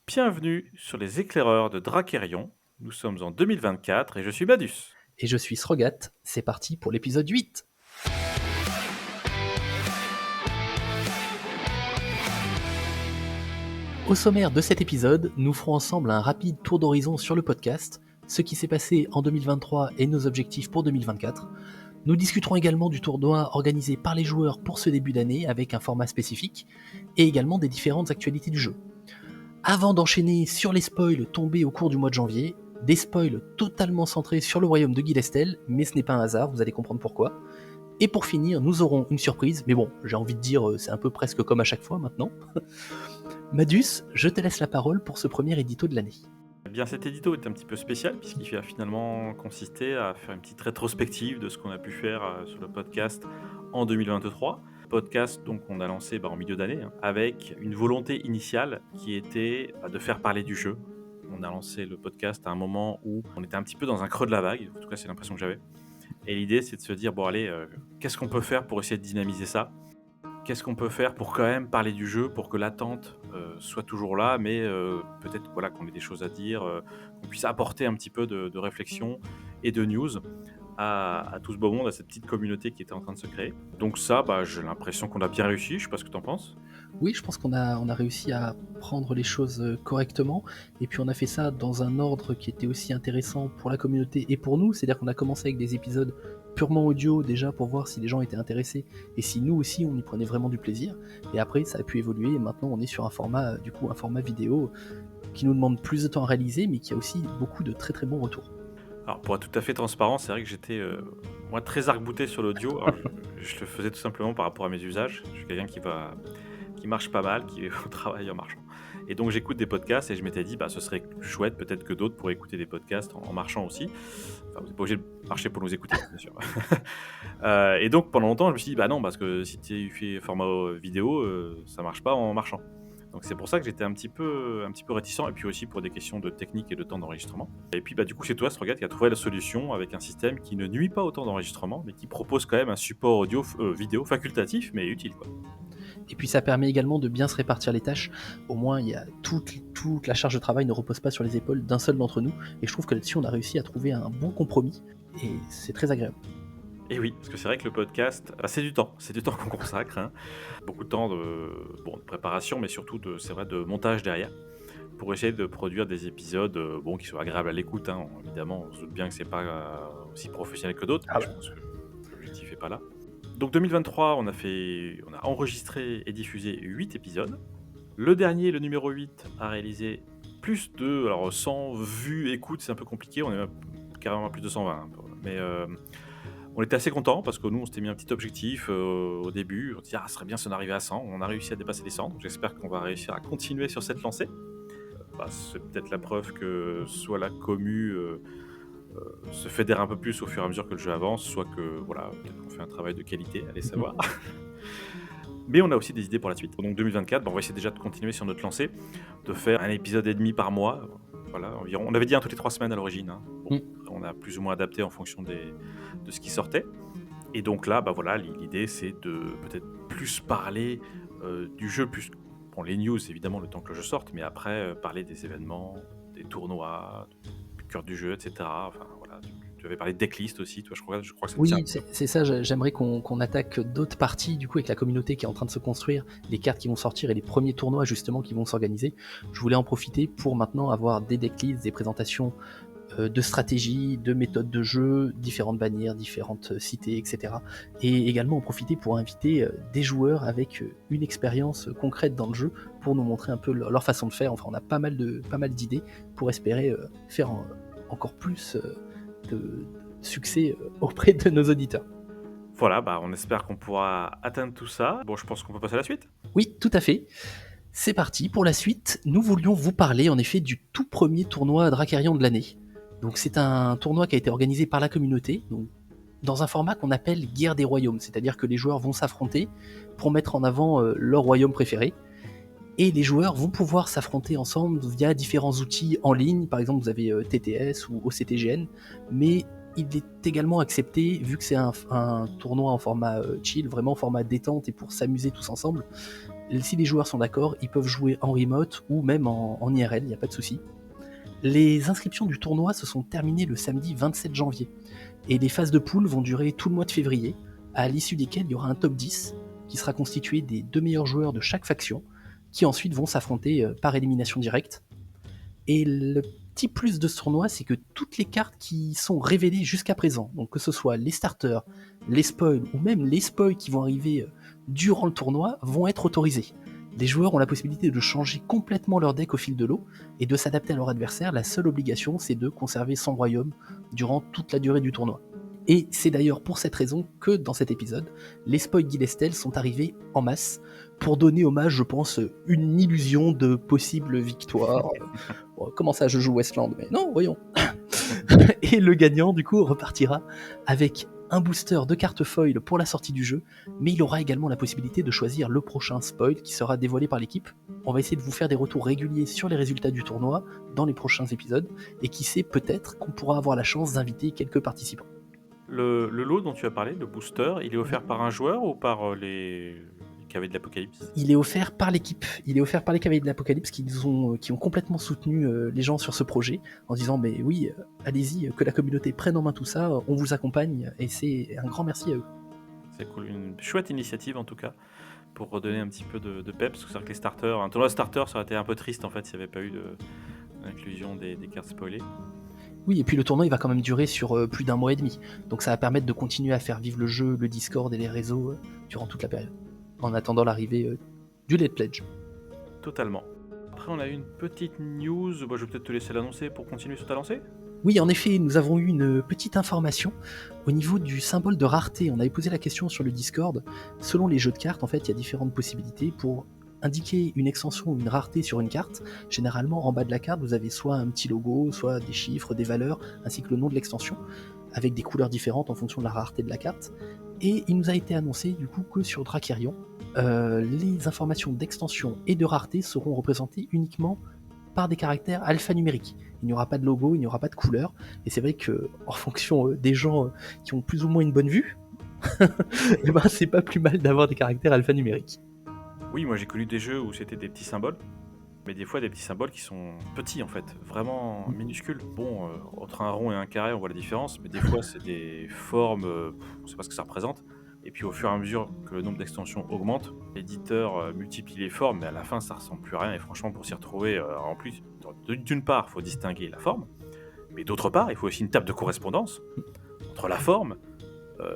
Bienvenue sur les éclaireurs de Drakérion. Nous sommes en 2024 et je suis Badus. Et je suis Srogat, c'est parti pour l'épisode 8. Au sommaire de cet épisode, nous ferons ensemble un rapide tour d'horizon sur le podcast, ce qui s'est passé en 2023 et nos objectifs pour 2024. Nous discuterons également du tournoi organisé par les joueurs pour ce début d'année avec un format spécifique, et également des différentes actualités du jeu. Avant d'enchaîner sur les spoils tombés au cours du mois de janvier, des spoils totalement centrés sur le royaume de Gilestel, mais ce n'est pas un hasard, vous allez comprendre pourquoi. Et pour finir, nous aurons une surprise, mais bon, j'ai envie de dire, c'est un peu presque comme à chaque fois maintenant. Madus, je te laisse la parole pour ce premier édito de l'année. Eh bien, cet édito est un petit peu spécial puisqu'il va finalement consister à faire une petite rétrospective de ce qu'on a pu faire sur le podcast en 2023. Podcast donc on a lancé en milieu d'année avec une volonté initiale qui était de faire parler du jeu. On a lancé le podcast à un moment où on était un petit peu dans un creux de la vague, en tout cas c'est l'impression que j'avais. Et l'idée c'est de se dire bon allez, qu'est-ce qu'on peut faire pour essayer de dynamiser ça ? Qu'est-ce qu'on peut faire pour quand même parler du jeu, pour que l'attente soit toujours là, mais peut-être qu'on ait des choses à dire, qu'on puisse apporter un petit peu de réflexion et de news à tout ce beau monde, à cette petite communauté qui était en train de se créer. Donc ça, j'ai l'impression qu'on a bien réussi, je sais pas ce que tu en penses. Oui, je pense qu'on a réussi à prendre les choses correctement, et puis on a fait ça dans un ordre qui était aussi intéressant pour la communauté et pour nous, c'est-à-dire qu'on a commencé avec des épisodes purement audio déjà pour voir si les gens étaient intéressés et si nous aussi on y prenait vraiment du plaisir, et après ça a pu évoluer et maintenant on est sur un format vidéo qui nous demande plus de temps à réaliser mais qui a aussi beaucoup de très très bons retours. Alors pour être tout à fait transparent, c'est vrai que j'étais moi très arc-bouté sur l'audio. Alors, je le faisais tout simplement par rapport à mes usages. Je suis quelqu'un qui marche pas mal, qui est au travail en marchant. Et donc j'écoute des podcasts et je m'étais dit ce serait chouette peut-être que d'autres pourraient écouter des podcasts en marchant aussi. Enfin, vous n'êtes pas obligé de marcher pour nous écouter, bien sûr. Et donc pendant longtemps je me suis dit non, parce que si tu fais format vidéo, ça marche pas en marchant. Donc c'est pour ça que j'étais un petit peu réticent, et puis aussi pour des questions de technique et de temps d'enregistrement. Et puis du coup c'est toi, Strogat, qui a trouvé la solution avec un système qui ne nuit pas au temps d'enregistrement, mais qui propose quand même un support vidéo facultatif, mais utile, quoi. Et puis ça permet également de bien se répartir les tâches. Au moins, il y a toute la charge de travail ne repose pas sur les épaules d'un seul d'entre nous. Et je trouve que là-dessus, on a réussi à trouver un bon compromis. Et c'est très agréable. Et oui, parce que c'est vrai que le podcast, c'est du temps qu'on consacre. Beaucoup de temps de préparation, mais surtout de montage derrière, pour essayer de produire des épisodes qui soient agréables à l'écoute. Évidemment, on se doute bien que c'est pas aussi professionnel que d'autres, mais je pense que l'objectif n'est pas là. Donc 2023, on a enregistré et diffusé 8 épisodes. Le dernier, le numéro 8, a réalisé plus de 100 vues, écoutes, c'est un peu compliqué, on est même carrément à plus de 120. Mais on était assez contents parce que nous, on s'était mis un petit objectif au début. On s'est dit, ça serait bien si on arrivait à 100. On a réussi à dépasser les 100, donc j'espère qu'on va réussir à continuer sur cette lancée. C'est peut-être la preuve que soit la commu se fédère un peu plus au fur et à mesure que le jeu avance, soit que peut-être qu'on fait un travail de qualité, allez savoir. Mais on a aussi des idées pour la suite. Donc 2024, on va essayer déjà de continuer sur notre lancée, de faire un épisode et demi par mois, environ. On avait dit toutes les 3 semaines à l'origine. On a plus ou moins adapté en fonction de ce qui sortait. Et donc là, l'idée c'est de peut-être plus parler du jeu, plus les news évidemment le temps que le jeu sorte, mais après parler des événements, des tournois, du cœur du jeu, etc. Enfin voilà, tu avais parlé de decklist aussi, toi je crois que ça te Oui, tient. c'est ça, j'aimerais qu'on attaque d'autres parties du coup avec la communauté qui est en train de se construire, les cartes qui vont sortir et les premiers tournois justement qui vont s'organiser. Je voulais en profiter pour maintenant avoir des decklists, des présentations de stratégie, de méthodes de jeu, différentes bannières, différentes cités, etc. Et également en profiter pour inviter des joueurs avec une expérience concrète dans le jeu pour nous montrer un peu leur façon de faire. Enfin, on a pas mal d'idées pour espérer faire encore plus de succès auprès de nos auditeurs. Voilà, on espère qu'on pourra atteindre tout ça. Bon, je pense qu'on peut passer à la suite. Oui, tout à fait. C'est parti pour la suite. Nous voulions vous parler en effet du tout premier tournoi Drakérion de l'année. Donc c'est un tournoi qui a été organisé par la communauté, donc dans un format qu'on appelle Guerre des Royaumes, c'est-à-dire que les joueurs vont s'affronter pour mettre en avant leur royaume préféré. Et les joueurs vont pouvoir s'affronter ensemble via différents outils en ligne, par exemple vous avez TTS ou OCTGN, mais il est également accepté, vu que c'est un tournoi en format chill, vraiment en format détente et pour s'amuser tous ensemble, Si les joueurs sont d'accord, ils peuvent jouer en remote ou même en IRL, il n'y a pas de souci. Les inscriptions du tournoi se sont terminées le samedi 27 janvier, et les phases de poule vont durer tout le mois de février, à l'issue desquelles il y aura un top 10 qui sera constitué des 2 meilleurs joueurs de chaque faction, qui ensuite vont s'affronter par élimination directe. Et le petit plus de ce tournoi, c'est que toutes les cartes qui sont révélées jusqu'à présent, donc que ce soit les starters, les spoils ou même les spoils qui vont arriver durant le tournoi, vont être autorisées. Les joueurs ont la possibilité de changer complètement leur deck au fil de l'eau et de s'adapter à leur adversaire. La seule obligation, c'est de conserver son royaume durant toute la durée du tournoi. Et c'est d'ailleurs pour cette raison que dans cet épisode, les spoils d'Ilestel sont arrivés en masse pour donner hommage, je pense, une illusion de possible victoire. Bon, comment ça, je joue Westland? Mais non, voyons. Et le gagnant, du coup, repartira avec un booster de cartes foil pour la sortie du jeu, mais il aura également la possibilité de choisir le prochain spoil qui sera dévoilé par l'équipe. On va essayer de vous faire des retours réguliers sur les résultats du tournoi dans les prochains épisodes, et qui sait, peut-être qu'on pourra avoir la chance d'inviter quelques participants. Le lot dont tu as parlé, le booster, il est offert par un joueur ou par les cavaliers de l'Apocalypse? Il est offert par l'équipe, il est offert par les Cavaliers de l'Apocalypse qui ont complètement soutenu les gens sur ce projet, en disant mais oui, allez-y, que la communauté prenne en main tout ça, on vous accompagne, et c'est un grand merci à eux. C'est cool, une chouette initiative en tout cas, pour redonner un petit peu de peps, parce que c'est vrai que les starters, un tournoi starter, ça aurait été un peu triste en fait s'il n'y avait pas eu d'inclusion des cartes spoilées. Oui, et puis le tournoi il va quand même durer sur plus d'1 mois et demi, donc ça va permettre de continuer à faire vivre le jeu, le Discord et les réseaux durant toute la période, en attendant l'arrivée du Late Pledge. Totalement. Après, on a eu une petite news, je vais peut-être te laisser l'annoncer pour continuer sur ta lancée. Oui, en effet, nous avons eu une petite information au niveau du symbole de rareté. On avait posé la question sur le Discord. Selon les jeux de cartes, en fait, il y a différentes possibilités pour indiquer une extension ou une rareté sur une carte. Généralement, en bas de la carte, vous avez soit un petit logo, soit des chiffres, des valeurs, ainsi que le nom de l'extension, avec des couleurs différentes en fonction de la rareté de la carte. Et il nous a été annoncé du coup que sur Dracarion, les informations d'extension et de rareté seront représentées uniquement par des caractères alphanumériques. Il n'y aura pas de logo, il n'y aura pas de couleur, et c'est vrai que en fonction des gens qui ont plus ou moins une bonne vue, et ben c'est pas plus mal d'avoir des caractères alphanumériques. Oui, moi j'ai connu des jeux où c'était des petits symboles, mais des fois des petits symboles qui sont petits en fait, vraiment minuscules. Bon, entre un rond et un carré, on voit la différence, mais des fois c'est des formes, on sait pas ce que ça représente. Et puis au fur et à mesure que le nombre d'extensions augmente, l'éditeur multiplie les formes, mais à la fin ça ressemble plus à rien. Et franchement, pour s'y retrouver, en plus, d'une part, il faut distinguer la forme, mais d'autre part, il faut aussi une table de correspondance entre la forme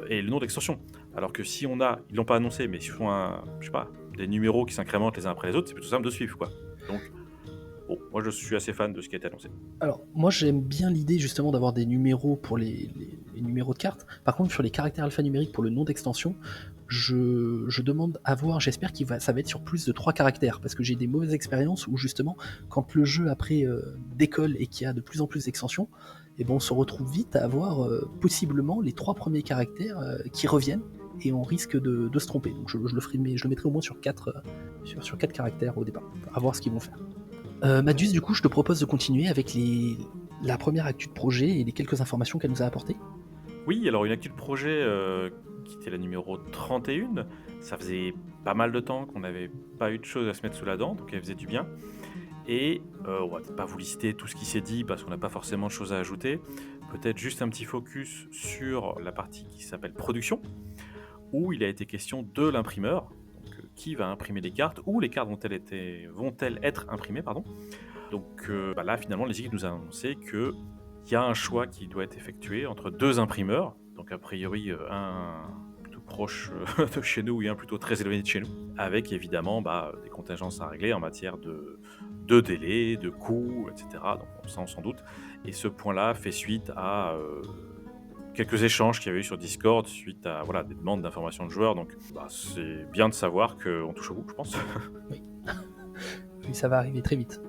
et le nom d'extension. Alors que si on a, ils l'ont pas annoncé, mais s'ils font je sais pas, des numéros qui s'incrémentent les uns après les autres, c'est plutôt simple de suivre, quoi. Donc, bon, moi je suis assez fan de ce qui a été annoncé. Alors, moi j'aime bien l'idée justement d'avoir des numéros pour les numéros de cartes. Par contre, sur les caractères alphanumériques pour le nom d'extension, je demande à voir, j'espère que ça va être sur plus de 3 caractères, parce que j'ai des mauvaises expériences où justement, quand le jeu après décolle et qu'il y a de plus en plus d'extensions, et bon, on se retrouve vite à avoir possiblement les 3 premiers caractères qui reviennent, et on risque de se tromper. Donc je le mettrai au moins sur 4 caractères au départ, à voir ce qu'ils vont faire. Madius, du coup, je te propose de continuer avec la première actu de projet et les quelques informations qu'elle nous a apportées. Oui, alors une actu de projet qui était la numéro 31, ça faisait pas mal de temps qu'on n'avait pas eu de choses à se mettre sous la dent, donc elle faisait du bien. Et on va peut-être pas vous lister tout ce qui s'est dit parce qu'on n'a pas forcément de choses à ajouter. Peut-être juste un petit focus sur la partie qui s'appelle production, où il a été question de l'imprimeur. Qui va imprimer les cartes, ou les cartes vont-elles être imprimées, pardon. Donc là, finalement, les équipes nous ont annoncé qu'il y a un choix qui doit être effectué entre 2 imprimeurs, donc a priori un plutôt proche de chez nous et un plutôt très éloigné de chez nous, avec évidemment des contingences à régler en matière de délai, de coûts, etc. Donc ça, on s'en doute. Et ce point-là fait suite à quelques échanges qu'il y avait eu sur Discord suite à des demandes d'informations de joueurs. Donc c'est bien de savoir qu'on touche au bout, je pense. Oui. Oui, ça va arriver très vite.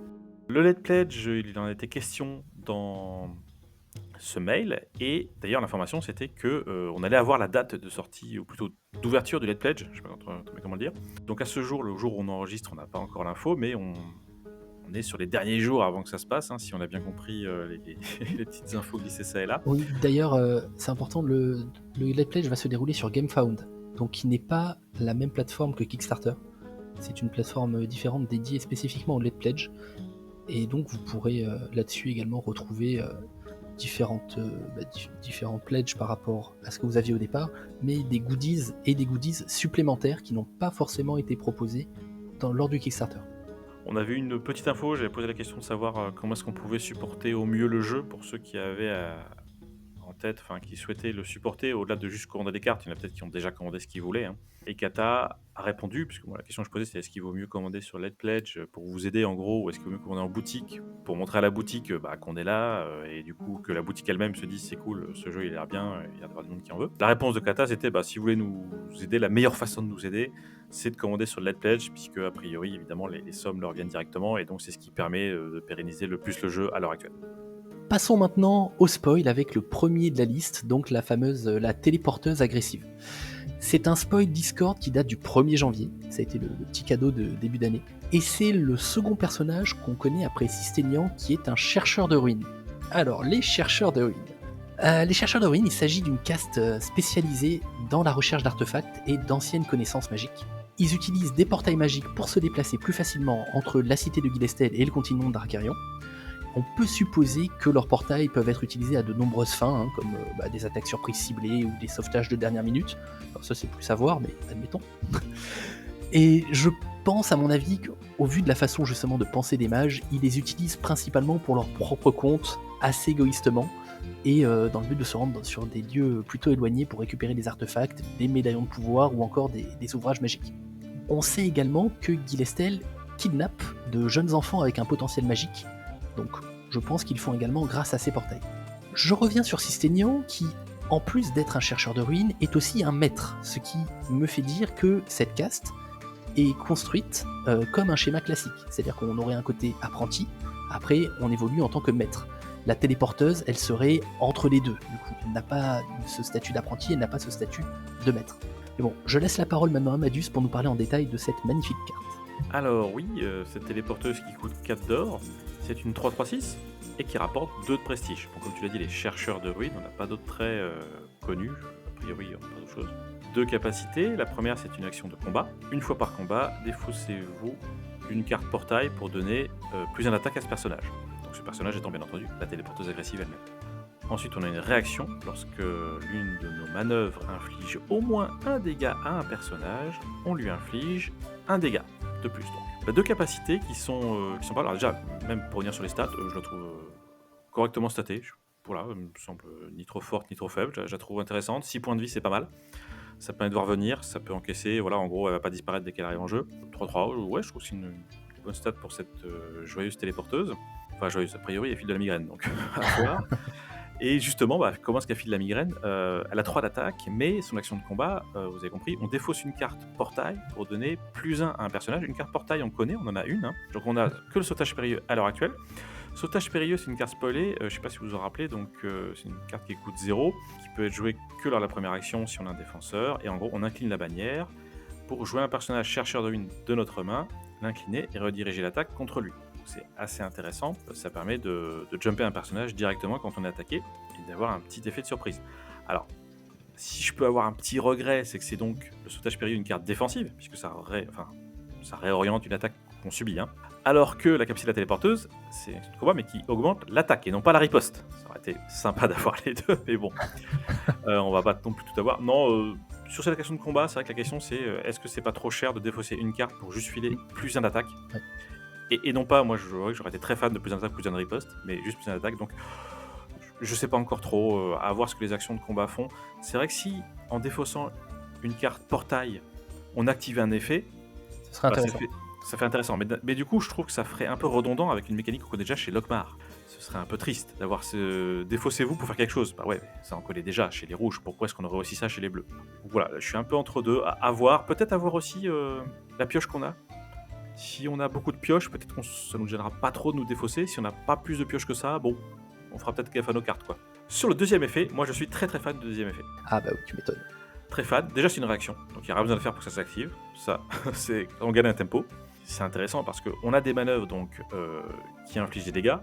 Le Late Pledge, il en était question dans ce mail, et d'ailleurs l'information c'était que on allait avoir la date de sortie, ou plutôt d'ouverture du Late Pledge, je sais pas comment le dire. Donc à ce jour, le jour où on enregistre, on n'a pas encore l'info, mais on est sur les derniers jours avant que ça se passe, si on a bien compris les petites infos glissées ça et là. Oui, d'ailleurs, c'est important, le Late Pledge va se dérouler sur GameFound, donc qui n'est pas la même plateforme que Kickstarter. C'est une plateforme différente dédiée spécifiquement au Let's Pledge. Et donc vous pourrez là-dessus également retrouver différentes pledges par rapport à ce que vous aviez au départ, mais des goodies et des goodies supplémentaires qui n'ont pas forcément été proposés lors du Kickstarter. On a vu une petite info, j'avais posé la question de savoir comment est-ce qu'on pouvait supporter au mieux le jeu pour ceux qui avaient en tête, enfin qui souhaitaient le supporter au-delà de juste commander des cartes. Il y en a peut-être qui ont déjà commandé ce qu'ils voulaient, hein. Et Kata a répondu, puisque moi la question que je posais c'est est-ce qu'il vaut mieux commander sur Let's Pledge pour vous aider en gros, ou est-ce qu'il vaut mieux commander en boutique pour montrer à la boutique qu'on est là, et du coup que la boutique elle-même se dise c'est cool, ce jeu il a l'air bien, il y a d'avoir du monde qui en veut. La réponse de Kata c'était si vous voulez nous aider, la meilleure façon de nous aider c'est de commander sur Let's Pledge, puisque a priori évidemment les sommes leur viennent directement, et donc c'est ce qui permet de pérenniser le plus le jeu à l'heure actuelle. Passons maintenant au spoil avec le premier de la liste, donc la téléporteuse agressive. C'est un spoil Discord qui date du 1er janvier, ça a été le petit cadeau de début d'année, et c'est le second personnage qu'on connaît après Systénian qui est un chercheur de ruines. Alors, les chercheurs de ruines. Il s'agit d'une caste spécialisée dans la recherche d'artefacts et d'anciennes connaissances magiques. Ils utilisent des portails magiques pour se déplacer plus facilement entre la cité de Gilestel et le continent d'Arcarion. On peut supposer que leurs portails peuvent être utilisés à de nombreuses fins, comme des attaques surprises ciblées ou des sauvetages de dernière minute. Alors ça c'est plus à voir, mais admettons. Et je pense à mon avis qu'au vu de la façon justement de penser des mages, ils les utilisent principalement pour leur propre compte, assez égoïstement, et dans le but de se rendre sur des lieux plutôt éloignés pour récupérer des artefacts, des médaillons de pouvoir ou encore des ouvrages magiques. On sait également que Gilestel kidnappe de jeunes enfants avec un potentiel magique, donc je pense qu'ils font également grâce à ces portails. Je reviens sur Systénian qui, en plus d'être un chercheur de ruines, est aussi un maître, ce qui me fait dire que cette caste est construite comme un schéma classique, c'est-à-dire qu'on aurait un côté apprenti, après on évolue en tant que maître. La téléporteuse, elle serait entre les deux, du coup, elle n'a pas ce statut d'apprenti, elle n'a pas ce statut de maître. Mais bon, je laisse la parole maintenant à Madus pour nous parler en détail de cette magnifique carte. Alors oui, cette téléporteuse qui coûte 4 d'or, c'est une 3-3-6 et qui rapporte 2 de prestige. Bon, comme tu l'as dit, les chercheurs de ruines, on n'a pas d'autres traits connus, a priori on n'a pas d'autre chose. 2 capacités, la première c'est une action de combat. Une fois par combat, défaussez-vous une carte portail pour donner plus un attaque à ce personnage. Donc ce personnage étant bien entendu la téléporteuse agressive elle-même. Ensuite, on a une réaction lorsque l'une de nos manœuvres inflige au moins un dégât à un personnage, on lui inflige un dégât de plus. Donc, 2 capacités qui sont pas. Alors déjà, même pour revenir sur les stats, je la trouve correctement statée. Voilà, elle me semble ni trop forte ni trop faible. Je la trouve intéressante. 6 points de vie, c'est pas mal. Ça permet de voir venir, ça peut encaisser. Voilà, en gros, elle va pas disparaître dès qu'elle arrive en jeu. 3-3, ouais, je trouve que c'est une bonne stat pour cette joyeuse téléporteuse. Enfin, joyeuse, a priori, elle file de la migraine, donc à voir. Et justement, comment est-ce qu'elle file la migraine ? Elle a 3 d'attaque, mais son action de combat, vous avez compris, on défausse une carte portail pour donner plus 1 à un personnage. Une carte portail, on connaît, on en a une. Hein. Donc on a que le sautage périlleux à l'heure actuelle. Sautage périlleux, c'est une carte spoilée, je ne sais pas si vous vous en rappelez, donc c'est une carte qui coûte 0, qui peut être jouée que lors de la première action si on a un défenseur. Et en gros, on incline la bannière pour jouer un personnage chercheur de ruines de notre main, l'incliner et rediriger l'attaque contre lui. C'est assez intéressant, ça permet de jumper un personnage directement quand on est attaqué et d'avoir un petit effet de surprise. Alors, si je peux avoir un petit regret, c'est que c'est donc le sautage périlleux une carte défensive, puisque ça réoriente une attaque qu'on subit. Hein. Alors que la capacité de la téléporteuse, c'est un combat mais qui augmente l'attaque et non pas la riposte. Ça aurait été sympa d'avoir les deux, mais bon, on va pas non plus tout avoir. Non, sur cette question de combat, c'est vrai que la question c'est est-ce que c'est pas trop cher de défausser une carte pour juste filer plus un d'attaque ? Ouais. Et non pas, moi j'aurais été très fan de plus d'attaque, plus de riposte, mais juste plus d'attaque, donc je sais pas encore trop, à voir ce que les actions de combat font. C'est vrai que si, en défaussant une carte portail, on active un effet, ça serait intéressant. Ça fait intéressant, mais du coup je trouve que ça ferait un peu redondant avec une mécanique qu'on connaît déjà chez Lockmar. Ce serait un peu triste d'avoir ce défaussez-vous pour faire quelque chose. Bah ouais, ça en connaît déjà chez les rouges, pourquoi est-ce qu'on aurait aussi ça chez les bleus ? Donc voilà, je suis un peu entre deux, à voir, peut-être à voir aussi la pioche qu'on a. Si on a beaucoup de pioches, peut-être que ça nous gênera pas trop de nous défausser. Si on n'a pas plus de pioches que ça, bon, on fera peut-être gaffe à nos cartes, quoi. Sur le deuxième effet, moi je suis très très fan du deuxième effet. Ah bah oui, tu m'étonnes. Très fan. Déjà, c'est une réaction, donc il n'y a rien besoin de faire pour que ça s'active. Ça, c'est on gagne un tempo. C'est intéressant parce qu'on a des manœuvres donc qui infligent des dégâts.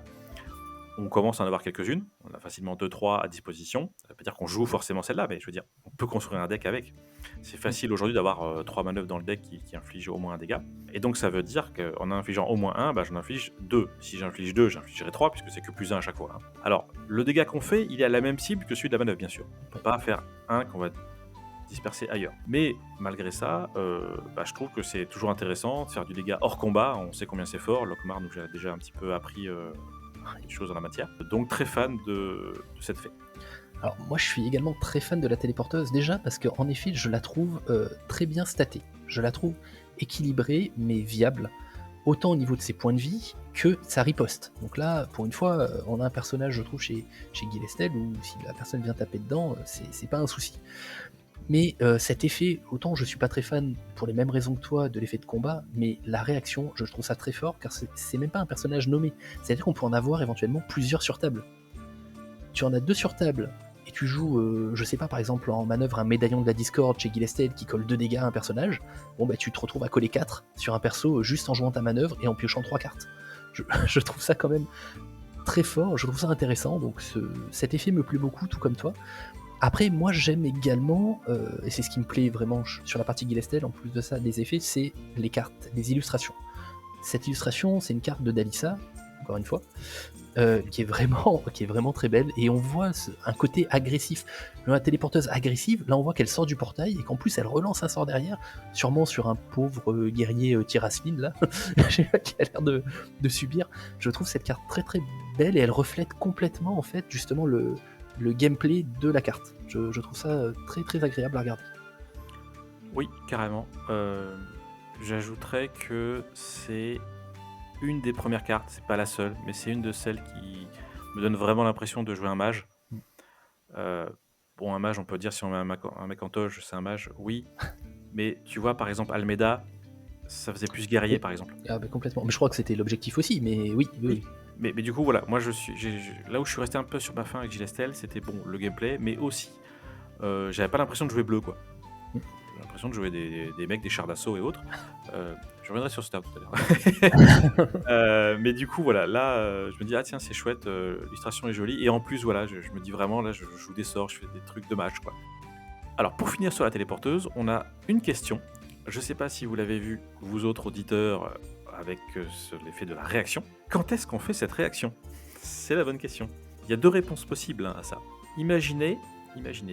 on commence à en avoir quelques-unes. On a facilement 2-3 à disposition. Ça veut pas dire qu'on joue forcément celle-là, mais je veux dire, on peut construire un deck avec. C'est facile aujourd'hui d'avoir 3 manœuvres dans le deck qui infligent au moins un dégât. Et donc ça veut dire qu'en infligeant au moins un, bah, j'en inflige 2. Si j'inflige 2, j'infligerai 3, puisque c'est que plus 1 à chaque fois, hein. Alors, le dégât qu'on fait, il est à la même cible que celui de la manœuvre, bien sûr. On peut pas faire un qu'on va disperser ailleurs. Mais malgré ça, je trouve que c'est toujours intéressant de faire du dégât hors combat. On sait combien c'est fort. Locmar nous a déjà un petit peu appris des choses en la matière. Donc très fan de cette fée. Alors moi je suis également très fan de la téléporteuse, déjà parce qu'en effet je la trouve très bien statée. Je la trouve équilibrée mais viable, autant au niveau de ses points de vie que sa riposte. Donc là, pour une fois, on a un personnage, je trouve, chez Guy Lestel, où si la personne vient taper dedans, c'est pas un souci. Mais cet effet, autant je suis pas très fan pour les mêmes raisons que toi de l'effet de combat, mais la réaction, je trouve ça très fort, car c'est même pas un personnage nommé. C'est-à-dire qu'on peut en avoir éventuellement plusieurs sur table. Tu en as 2 sur table, et tu joues, je sais pas, par exemple en manœuvre un médaillon de la Discord chez Guy Lestel qui colle 2 dégâts à un personnage, bon bah tu te retrouves à coller 4 sur un perso juste en jouant ta manœuvre et en piochant 3 cartes. Je trouve ça quand même très fort, je trouve ça intéressant, donc cet effet me plaît beaucoup, tout comme toi. Après, moi j'aime également, et c'est ce qui me plaît vraiment sur la partie Guy Lestel, en plus de ça, des effets, c'est les cartes, les illustrations. Cette illustration, c'est une carte de Dalissa, encore une fois, qui est vraiment très belle, et on voit un côté agressif. La téléporteuse agressive, là on voit qu'elle sort du portail, et qu'en plus elle relance un sort derrière, sûrement sur un pauvre guerrier Tyrasline, là, qui a l'air de subir. Je trouve cette carte très très belle, et elle reflète complètement, en fait, justement, le gameplay de la carte. Je trouve ça très très agréable à regarder. Oui, carrément. J'ajouterais que c'est une des premières cartes, c'est pas la seule, mais c'est une de celles qui me donne vraiment l'impression de jouer un mage. Bon, un mage, on peut dire si on met un mec en toge, c'est un mage, oui. Mais tu vois, par exemple, Almeida, ça faisait plus guerrier, par exemple. Ah bah complètement. Mais je crois que c'était l'objectif aussi, mais oui. Mais du coup, voilà, moi, là où je suis resté un peu sur ma fin avec Gilestel, c'était bon, le gameplay, mais aussi, j'avais pas l'impression de jouer bleu, quoi. J'ai l'impression de jouer des mecs, des chars d'assaut et autres. Je reviendrai sur ça tout à l'heure. Mais du coup, voilà, là, je me dis, ah tiens, c'est chouette, l'illustration est jolie. Et en plus, voilà, je me dis vraiment, là, je joue des sorts, je fais des trucs de match, quoi. Alors, pour finir sur la téléporteuse, on a une question. Je sais pas si vous l'avez vu, vous autres auditeurs, avec l'effet de la réaction. Quand est-ce qu'on fait cette réaction? C'est la bonne question. Il y a 2 réponses possibles à ça. Imaginez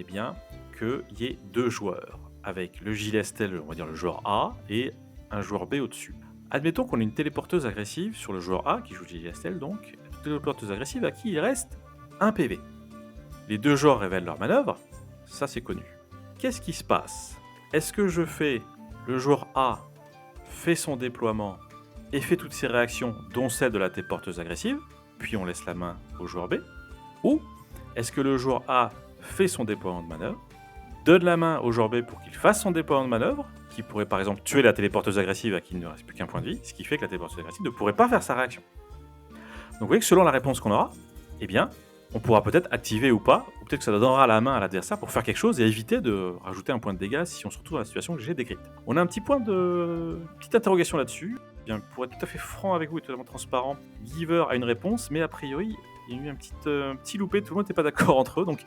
bien qu'il y ait 2 joueurs, avec le Gilestel, on va dire le joueur A, et un joueur B au-dessus. Admettons qu'on ait une téléporteuse agressive sur le joueur A, qui joue Gilestel donc, une téléporteuse agressive à qui il reste 1 PV. Les 2 joueurs révèlent leur manœuvre, ça c'est connu. Qu'est-ce qui se passe? Est-ce que je fais le joueur A fait son déploiement et fait toutes ses réactions, dont celle de la téléporteuse agressive, puis on laisse la main au joueur B? Ou est-ce que le joueur A fait son déploiement de manœuvre, donne la main au joueur B pour qu'il fasse son déploiement de manœuvre, qui pourrait par exemple tuer la téléporteuse agressive à qui il ne reste plus qu'un point de vie, ce qui fait que la téléporteuse agressive ne pourrait pas faire sa réaction. Donc vous voyez que selon la réponse qu'on aura, eh bien, on pourra peut-être activer ou pas, ou peut-être que ça donnera la main à l'adversaire pour faire quelque chose et éviter de rajouter un point de dégâts si on se retrouve dans la situation que j'ai décrite. On a un petit point de... petite interrogation là-dessus. Eh bien, pour être tout à fait franc avec vous et totalement transparent, Giver a une réponse, mais a priori, il y a eu un petit loupé, tout le monde n'était pas d'accord entre eux, donc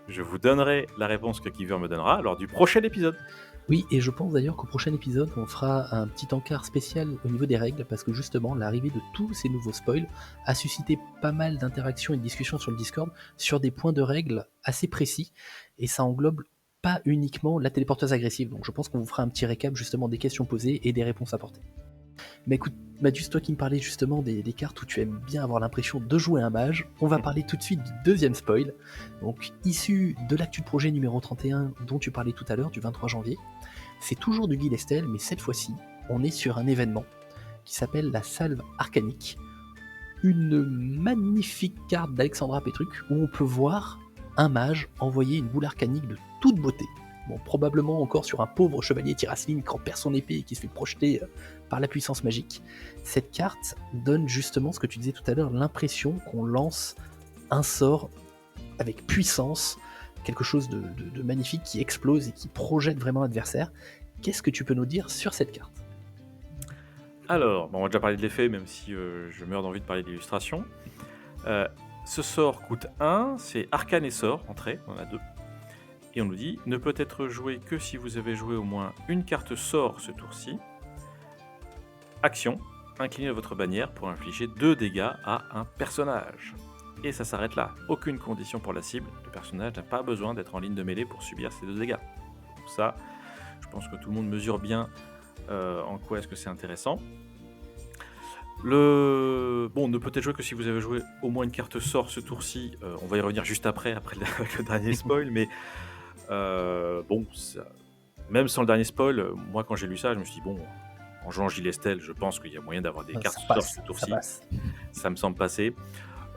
je vous donnerai la réponse que Giver me donnera lors du prochain épisode. Oui, et je pense d'ailleurs qu'au prochain épisode, on fera un petit encart spécial au niveau des règles, parce que justement, l'arrivée de tous ces nouveaux spoils a suscité pas mal d'interactions et de discussions sur le Discord sur des points de règles assez précis, et ça englobe pas uniquement la téléporteuse agressive, donc je pense qu'on vous fera un petit récap justement des questions posées et des réponses apportées. Mais écoute, Madius, toi qui me parlais justement des cartes où tu aimes bien avoir l'impression de jouer un mage, on va parler tout de suite du deuxième spoil, donc issu de l'actu de projet numéro 31 dont tu parlais tout à l'heure, du 23 janvier. C'est toujours du Guy Lestel, mais cette fois-ci, on est sur un événement qui s'appelle la Salve Arcanique, une magnifique carte d'Alexandra Petruc où on peut voir un mage envoyer une boule arcanique de toute beauté. Bon, probablement encore sur un pauvre chevalier Tyrasline qui perd son épée et qui se fait projeter par la puissance magique. Cette carte donne justement ce que tu disais tout à l'heure, l'impression qu'on lance un sort avec puissance, quelque chose de magnifique qui explose et qui projette vraiment l'adversaire. Qu'est-ce que tu peux nous dire sur cette carte? Alors, bon, on va déjà parler de l'effet, même si je meurs d'envie de parler de l'illustration. Ce sort coûte 1, c'est arcane et sort, entrée, on en a 2. Et on nous dit, ne peut être joué que si vous avez joué au moins une carte sort ce tour-ci. Action, inclinez votre bannière pour infliger 2 dégâts à un personnage. Et ça s'arrête là, aucune condition pour la cible, le personnage n'a pas besoin d'être en ligne de mêlée pour subir ces 2 dégâts. Donc ça, je pense que tout le monde mesure bien en quoi est-ce que c'est intéressant. Bon, ne peut être joué que si vous avez joué au moins une carte sort ce tour-ci. On va y revenir juste après le dernier spoil, mais bon, même sans le dernier spoil, moi quand j'ai lu ça, je me suis dit, bon, en jouant Gilles Estelle, je pense qu'il y a moyen d'avoir des cartes sort ce tour-ci. Ça me semble passer.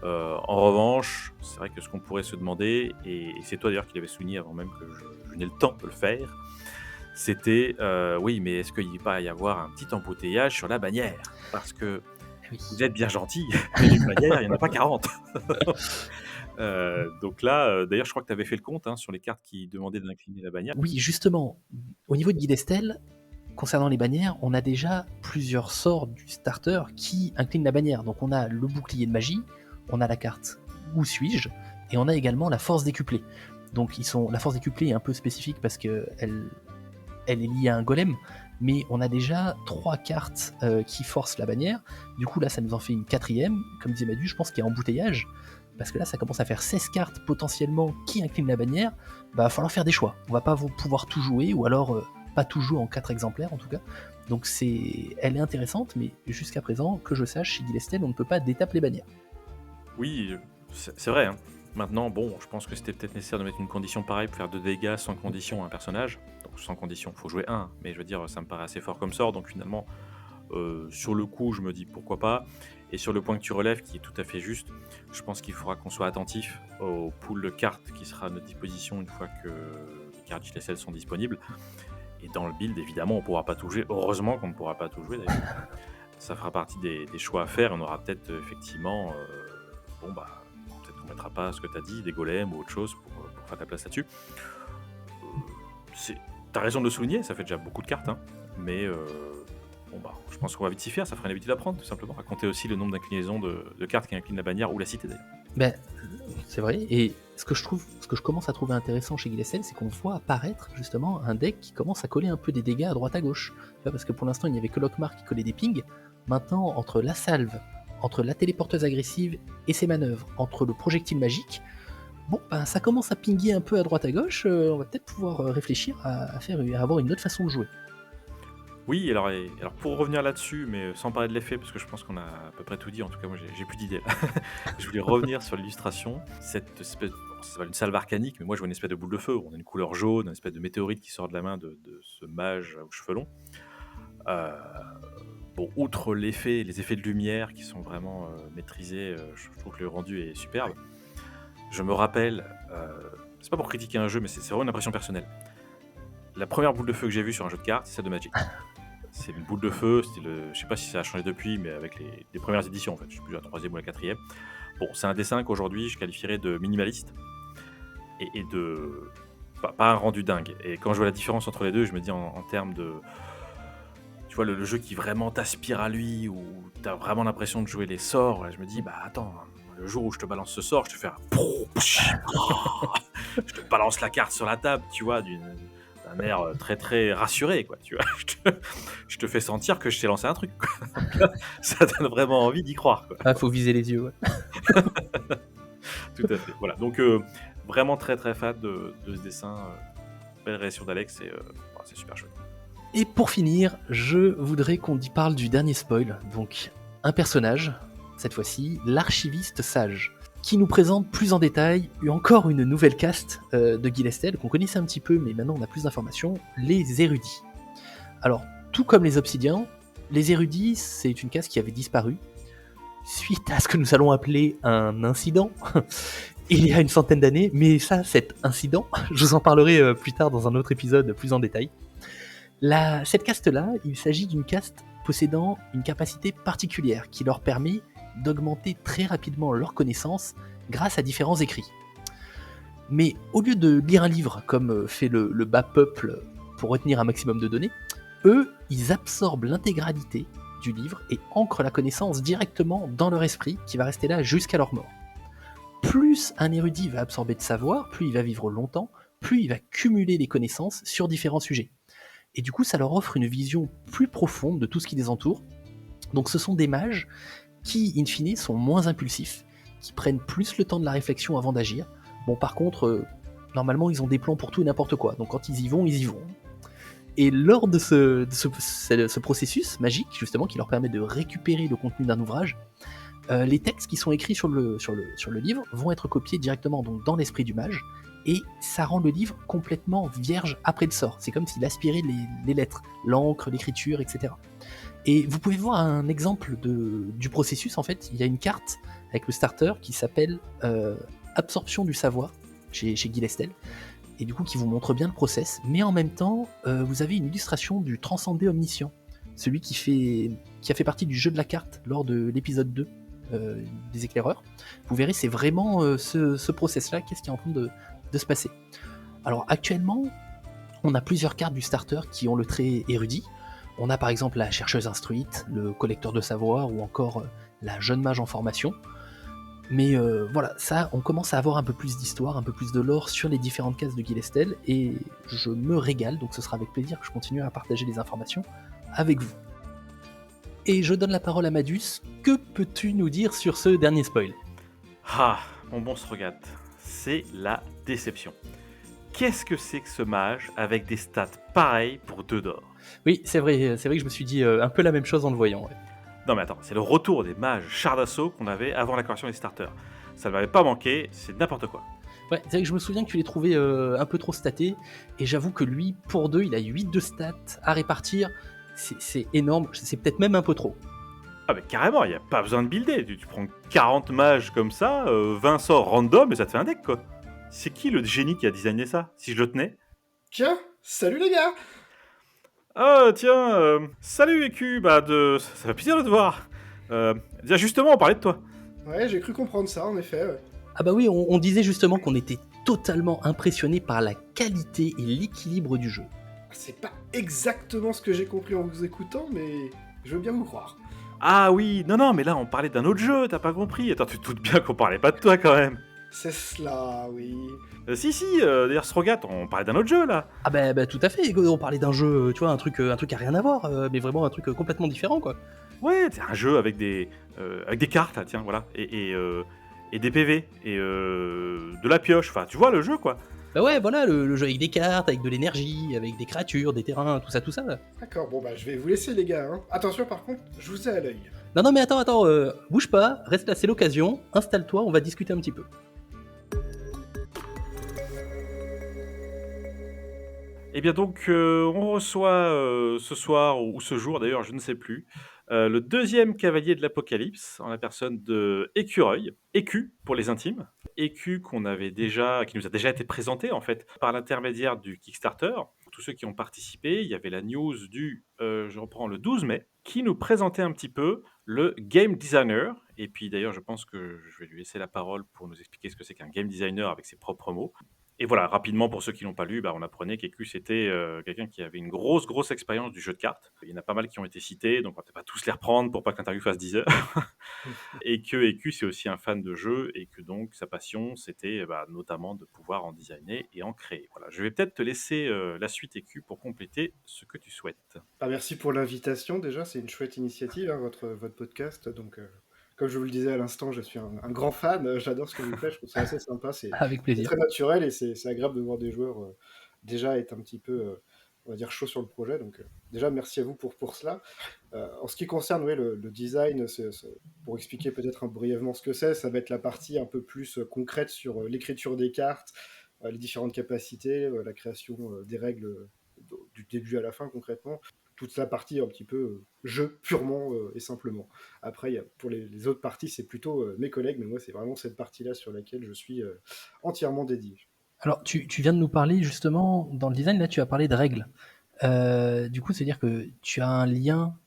En revanche, c'est vrai que ce qu'on pourrait se demander, et c'est toi d'ailleurs qui l'avais souligné avant même que je n'ai le temps de le faire, c'était, oui, mais est-ce qu'il va y avoir un petit embouteillage sur la bannière ? Parce que vous êtes bien gentil, mais une bannière, il n'y en a pas 40. Donc là, d'ailleurs, je crois que tu avais fait le compte sur les cartes qui demandaient d'incliner la bannière. Oui, justement, au niveau de Guy d'Estel, concernant les bannières, on a déjà plusieurs sorts du starter qui inclinent la bannière. Donc on a le bouclier de magie, on a la carte Où suis-je, et on a également la force décuplée. Donc la force décuplée est un peu spécifique parce qu'elle est liée à un golem, mais on a déjà 3 cartes qui forcent la bannière. Du coup là ça nous en fait une 4ème, comme disait Madu, je pense qu'il y a embouteillage, parce que là ça commence à faire 16 cartes potentiellement qui inclinent la bannière. Va falloir faire des choix, on va pas pouvoir tout jouer, ou alors pas tout jouer en 4 exemplaires en tout cas. Donc elle est intéressante, mais jusqu'à présent, que je sache, chez Guy Lestel, on ne peut pas détaper les bannières. Oui, c'est vrai. Maintenant, bon, je pense que c'était peut-être nécessaire de mettre une condition pareille pour faire 2 dégâts sans condition à un personnage. Donc sans condition, il faut jouer 1, mais je veux dire, ça me paraît assez fort comme sort, donc finalement, sur le coup, je me dis pourquoi pas. Et sur le point que tu relèves, qui est tout à fait juste, je pense qu'il faudra qu'on soit attentif au pool de cartes qui sera à notre disposition une fois que les cartes JSL sont disponibles. Et dans le build, évidemment, on ne pourra pas tout jouer. Heureusement qu'on ne pourra pas tout jouer, d'ailleurs. Ça fera partie des choix à faire. On aura peut-être, effectivement... peut-être qu'on mettra pas ce que tu as dit, des golems ou autre chose pour faire ta place là-dessus. T'as raison de le souligner, ça fait déjà beaucoup de cartes, mais je pense qu'on va vite s'y faire, ça ferait une habitude à prendre, tout simplement. À compter aussi le nombre d'inclinaisons de cartes qui inclinent la bannière ou la cité d'ailleurs. Ben, c'est vrai, et ce que je commence à trouver intéressant chez Guy Lestel, c'est qu'on voit apparaître justement un deck qui commence à coller un peu des dégâts à droite à gauche. Parce que pour l'instant il n'y avait que Lockmar qui collait des pings. Maintenant, entre la salve, entre la téléporteuse agressive et ses manœuvres, entre le projectile magique, ça commence à pinguer un peu à droite à gauche. On va peut-être pouvoir réfléchir à avoir une autre façon de jouer. Oui, alors pour revenir là-dessus, mais sans parler de l'effet, parce que je pense qu'on a à peu près tout dit, en tout cas moi j'ai plus d'idées. Je voulais revenir sur l'illustration, cette espèce, ça s'appelle une salve arcanique, mais moi je vois une espèce de boule de feu, on a une couleur jaune, une espèce de météorite qui sort de la main de ce mage aux cheveux longs. Outre les effets de lumière qui sont vraiment maîtrisés, je trouve que le rendu est superbe. Je me rappelle, c'est pas pour critiquer un jeu, mais c'est vraiment une impression personnelle. La première boule de feu que j'ai vue sur un jeu de cartes, c'est celle de Magic. C'est une boule de feu, je sais pas si ça a changé depuis, mais avec les premières éditions en fait, je sais plus la 3e ou la 4e. Bon, c'est un dessin qu'aujourd'hui je qualifierais de minimaliste et de pas un rendu dingue. Et quand je vois la différence entre les deux, je me dis en termes de, tu vois, le jeu qui vraiment t'aspire à lui, où t'as vraiment l'impression de jouer les sorts, je me dis, attends, le jour où je te balance ce sort, je te fais je te balance la carte sur la table, tu vois, d'un air très très rassuré, quoi, tu vois. Je te fais sentir que je t'ai lancé un truc, quoi. Ça donne vraiment envie d'y croire, quoi. Faut viser les yeux, ouais. Tout à fait, voilà. Donc, vraiment très très fan de ce dessin. Belle réaction d'Alex, c'est super chouette. Et pour finir, je voudrais qu'on y parle du dernier spoil. Donc, un personnage, cette fois-ci, l'archiviste sage, qui nous présente plus en détail encore une nouvelle caste de Guy Lestel, qu'on connaissait un petit peu, mais maintenant on a plus d'informations, les érudits. Alors, tout comme les obsidiens, les érudits, c'est une caste qui avait disparu, suite à ce que nous allons appeler un incident, il y a une centaine d'années, mais ça, cet incident, je vous en parlerai plus tard dans un autre épisode plus en détail. Cette caste-là, il s'agit d'une caste possédant une capacité particulière qui leur permet d'augmenter très rapidement leurs connaissances grâce à différents écrits. Mais au lieu de lire un livre comme fait le bas peuple pour retenir un maximum de données, eux, ils absorbent l'intégralité du livre et ancrent la connaissance directement dans leur esprit qui va rester là jusqu'à leur mort. plus un érudit va absorber de savoir, plus il va vivre longtemps, plus il va cumuler des connaissances sur différents sujets. Et du coup, ça leur offre une vision plus profonde de tout ce qui les entoure. Donc ce sont des mages qui, in fine, sont moins impulsifs, qui prennent plus le temps de la réflexion avant d'agir. Bon, par contre, normalement, ils ont des plans pour tout et n'importe quoi. Donc quand ils y vont, ils y vont. Et lors de ce processus magique, justement, qui leur permet de récupérer le contenu d'un ouvrage, les textes qui sont écrits sur le livre vont être copiés directement donc, dans l'esprit du mage, et ça rend le livre complètement vierge après le sort. C'est comme s'il aspirait les lettres, l'encre, l'écriture, etc. Et vous pouvez voir un exemple du processus, en fait. Il y a une carte avec le starter qui s'appelle Absorption du savoir, chez Guy Lestel, et du coup qui vous montre bien le process, mais en même temps, vous avez une illustration du transcendé omniscient, celui qui a fait partie du jeu de la carte lors de l'épisode 2 des éclaireurs. Vous verrez, c'est vraiment ce process-là, qu'est-ce qui est en train de se passer. Alors actuellement, on a plusieurs cartes du starter qui ont le trait érudit. On a par exemple la chercheuse instruite, le collecteur de savoir, ou encore la jeune mage en formation. Mais voilà, ça, on commence à avoir un peu plus d'histoire, un peu plus de lore sur les différentes cases de Guy Lestel, et je me régale, donc ce sera avec plaisir que je continue à partager les informations avec vous. Et je donne la parole à Madus. Que peux-tu nous dire sur ce dernier spoil ? Ah, mon bon Strogat, c'est la déception. Qu'est-ce que c'est que ce mage avec des stats pareilles pour 2 d'or ? Oui, c'est vrai que je me suis dit un peu la même chose en le voyant. Ouais. Non mais attends, c'est le retour des mages chars d'assaut qu'on avait avant la correction des starters. Ça ne m'avait pas manqué, c'est n'importe quoi. Ouais, c'est vrai que je me souviens que tu l'as trouvé un peu trop staté, et j'avoue que lui, pour 2, il a 8 de stats à répartir, c'est énorme, c'est peut-être même un peu trop. Ah mais carrément, il n'y a pas besoin de builder, tu prends 40 mages comme ça, 20 sorts random et ça te fait un deck quoi. C'est qui le génie qui a designé ça, si je le tenais ? Tiens, salut les gars! Ah tiens, salut EQ, ça fait plaisir de te voir. Justement, on parlait de toi. Ouais, j'ai cru comprendre ça, en effet. Ouais. Ah bah oui, on disait justement qu'on était totalement impressionné par la qualité et l'équilibre du jeu. C'est pas exactement ce que j'ai compris en vous écoutant, mais je veux bien vous croire. Ah oui, non, mais là on parlait d'un autre jeu, t'as pas compris. Attends, tu te doutes bien qu'on parlait pas de toi quand même. C'est cela, oui. Si, d'ailleurs Strogat, on parlait d'un autre jeu là. Ah bah tout à fait, on parlait d'un jeu, tu vois, un truc à rien à voir, mais vraiment un truc complètement différent quoi. Ouais, c'est un jeu avec des cartes là, tiens, voilà, et des PV, et de la pioche, enfin tu vois le jeu quoi. Bah ouais, voilà, le jeu avec des cartes, avec de l'énergie, avec des créatures, des terrains, tout ça. D'accord, bon bah je vais vous laisser les gars. Hein. Attention par contre, je vous ai à l'œil. Non mais attends, bouge pas, reste là, c'est l'occasion, installe-toi, on va discuter un petit peu. Et bien donc, on reçoit ce soir, ou ce jour d'ailleurs, je ne sais plus, le deuxième cavalier de l'Apocalypse, en la personne de Écureuil, Écu pour les intimes, Écu qui nous a déjà été présenté en fait par l'intermédiaire du Kickstarter. Pour tous ceux qui ont participé, il y avait la news je reprends, le 12 mai, qui nous présentait un petit peu le game designer. Et puis d'ailleurs, je pense que je vais lui laisser la parole pour nous expliquer ce que c'est qu'un game designer avec ses propres mots. Et voilà, rapidement, pour ceux qui l'ont pas lu, on apprenait qu'Écu, c'était quelqu'un qui avait une grosse expérience du jeu de cartes. Il y en a pas mal qui ont été cités, donc on va peut-être pas tous les reprendre pour pas que l'interview fasse 10 heures. Et que Écu, c'est aussi un fan de jeu, et que donc sa passion, c'était notamment de pouvoir en designer et en créer. Voilà, je vais peut-être te laisser la suite Écu pour compléter ce que tu souhaites. Ah, merci pour l'invitation déjà, c'est une chouette initiative, hein, votre podcast. Donc, comme je vous le disais à l'instant, je suis un grand fan, j'adore ce que vous faites, je trouve ça assez sympa, c'est Avec plaisir. très naturel et c'est agréable de voir des joueurs déjà être un petit peu, on va dire, chaud sur le projet. Donc, déjà, merci à vous pour cela. En ce qui concerne le design, pour expliquer peut-être brièvement ce que c'est, ça va être la partie un peu plus concrète sur l'écriture des cartes, les différentes capacités, la création des règles du début à la fin concrètement. Toute la partie un petit peu jeu purement et simplement. Après, pour les autres parties, c'est plutôt mes collègues, mais moi, c'est vraiment cette partie-là sur laquelle je suis entièrement dédié. Alors, tu viens de nous parler justement, dans le design, là, tu as parlé de règles. Du coup, c'est-à-dire que tu as un lien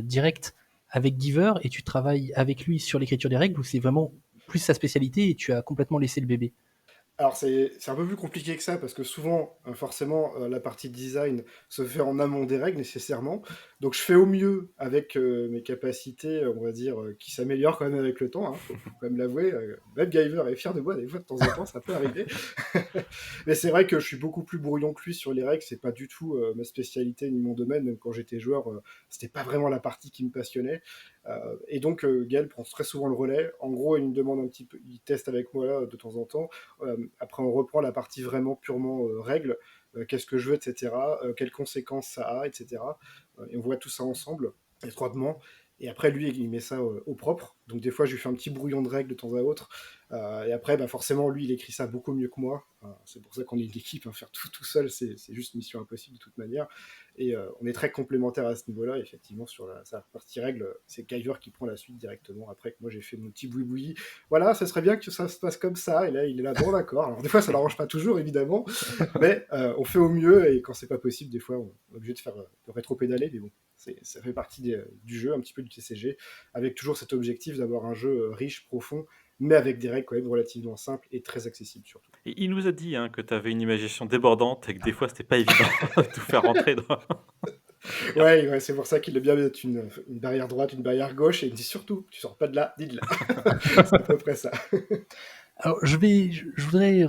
direct avec Giver et tu travailles avec lui sur l'écriture des règles, ou c'est vraiment plus sa spécialité et tu as complètement laissé le bébé ? Alors c'est un peu plus compliqué que ça parce que souvent, forcément, la partie design se fait en amont des règles nécessairement. Donc je fais au mieux avec, mes capacités, on va dire, qui s'améliorent quand même avec le temps, hein, faut quand même l'avouer, même Giver est fier de moi des fois de temps en temps, ça peut arriver. Mais c'est vrai que je suis beaucoup plus brouillon que lui sur les règles, c'est pas du tout, ma spécialité ni mon domaine, même quand j'étais joueur, c'était pas vraiment la partie qui me passionnait. Et donc, Gaël prend très souvent le relais. En gros, il me demande un petit peu, il teste avec moi là, de temps en temps. Après, on reprend la partie vraiment purement règles. Qu'est-ce que je veux, etc. Quelles conséquences ça a, etc. Et on voit tout ça ensemble, étroitement. Et après, lui, il met ça au propre. Donc, des fois, je lui fais un petit brouillon de règles de temps à autre. Et après, bah, forcément, lui, il écrit ça beaucoup mieux que moi. C'est pour ça qu'on est une équipe. Hein. Faire tout seul, c'est juste mission impossible de toute manière. Et on est très complémentaires à ce niveau-là. Effectivement, sur sa partie règle, c'est Kyver qui prend la suite directement. Après que moi, j'ai fait mon petit boui-boui. Voilà, ça serait bien que ça se passe comme ça. Et là, il est là, bon, d'accord. Alors, des fois, ça l'arrange pas toujours, évidemment. Mais on fait au mieux. Et quand c'est pas possible, des fois, on est obligé de faire de rétro-pédaler. Mais bon, ça fait partie du jeu, un petit peu du TCG, avec toujours cet objectif d'avoir un jeu riche, profond, mais avec des règles quand même relativement simples et très accessibles surtout. Et il nous a dit hein, que tu avais une imagination débordante et que des fois c'était pas évident de tout faire rentrer dans. Ouais, c'est pour ça qu'il aime bien mettre une barrière droite, une barrière gauche, et il me dit surtout, tu sors pas de là, dis de là. C'est à peu près ça. Alors, je voudrais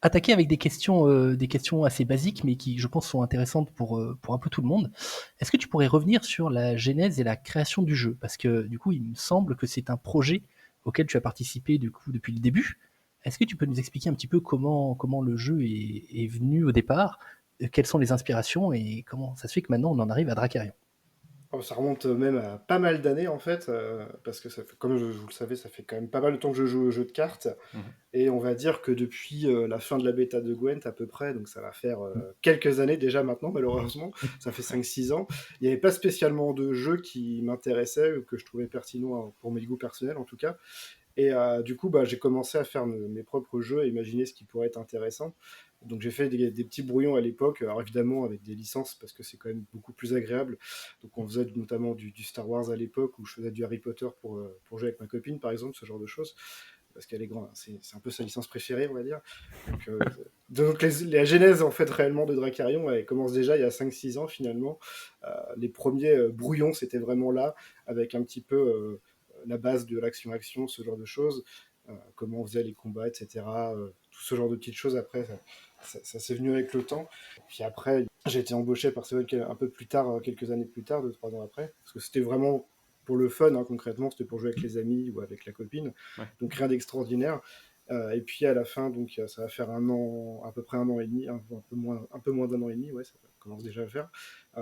attaquer avec des questions assez basiques, mais qui, je pense, sont intéressantes pour un peu tout le monde. Est-ce que tu pourrais revenir sur la genèse et la création du jeu? Parce que, du coup, il me semble que c'est un projet auquel tu as participé, du coup, depuis le début. Est-ce que tu peux nous expliquer un petit peu comment le jeu est venu au départ, quelles sont les inspirations et comment ça se fait que maintenant on en arrive à Dracarion? Oh, ça remonte même à pas mal d'années en fait, parce que ça fait, comme vous le savez, ça fait quand même pas mal de temps que je joue aux jeux de cartes. Mhm. Et on va dire que depuis la fin de la bêta de Gwent à peu près, donc ça va faire quelques années déjà maintenant malheureusement, ça fait 5-6 ans, il n'y avait pas spécialement de jeu qui m'intéressait ou que je trouvais pertinent pour mes goûts personnels en tout cas. Et du coup, bah, j'ai commencé à faire mes propres jeux, à imaginer ce qui pourrait être intéressant. Donc j'ai fait des petits brouillons à l'époque, alors évidemment avec des licences parce que c'est quand même beaucoup plus agréable. Donc on faisait notamment du Star Wars à l'époque, où je faisais du Harry Potter pour jouer avec ma copine par exemple, ce genre de choses. Parce qu'elle est grande, c'est un peu sa licence préférée, on va dire. Donc la genèse en fait réellement de Dracarion, elle commence déjà il y a 5-6 ans finalement. Les premiers brouillons, c'était vraiment là, avec un petit peu la base de l'action-action, ce genre de choses, comment on faisait les combats, etc. Tout ce genre de petites choses après, ça s'est venu avec le temps. Puis après, j'ai été embauché par Seven un peu plus tard, quelques années plus tard, 2-3 ans après, parce que c'était vraiment pour le fun, hein, concrètement, c'était pour jouer avec les amis ou avec la copine, Ouais. donc rien d'extraordinaire. Et puis à la fin, donc ça va faire un an, à peu près 1 an et demi, un peu moins d'1 an et demi, ouais, ça commence déjà à faire.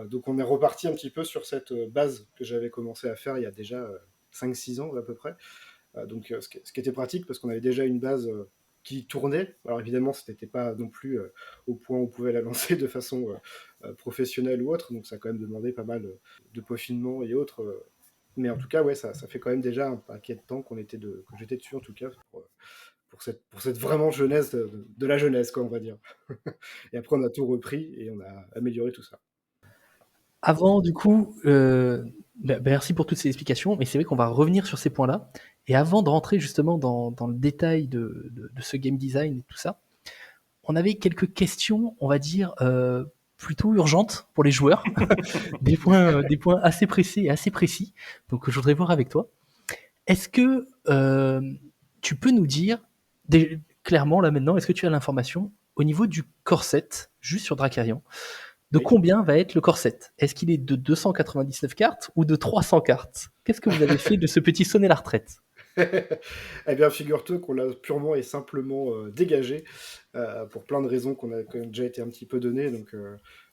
Donc on est reparti un petit peu sur cette base que j'avais commencé à faire il y a déjà 5-6 ans à peu près. Donc ce qui était pratique parce qu'on avait déjà une base qui tournait. Alors évidemment, ce n'était pas non plus au point où on pouvait la lancer de façon professionnelle ou autre, donc ça a quand même demandé pas mal de peaufinement et autres. Mais en tout cas, ouais, ça fait quand même déjà un paquet de temps que j'étais dessus en tout cas pour cette vraiment jeunesse de la jeunesse, quoi, on va dire. Et après, on a tout repris et on a amélioré tout ça. Avant, du coup, merci pour toutes ces explications, mais c'est vrai qu'on va revenir sur ces points-là. Et avant de rentrer justement dans le détail de ce game design et tout ça, on avait quelques questions, on va dire, plutôt urgentes pour les joueurs, des points assez pressés et assez précis, donc je voudrais voir avec toi. Est-ce que tu peux nous dire, clairement là maintenant, est-ce que tu as l'information au niveau du corset, juste sur Dracarion, de Oui. combien va être le corset? Est-ce qu'il est de 299 cartes ou de 300 cartes? Qu'est-ce que vous avez fait de ce petit sonner la retraite? Eh bien, figure-toi qu'on l'a purement et simplement dégagé pour plein de raisons qui ont déjà été un petit peu données. Donc,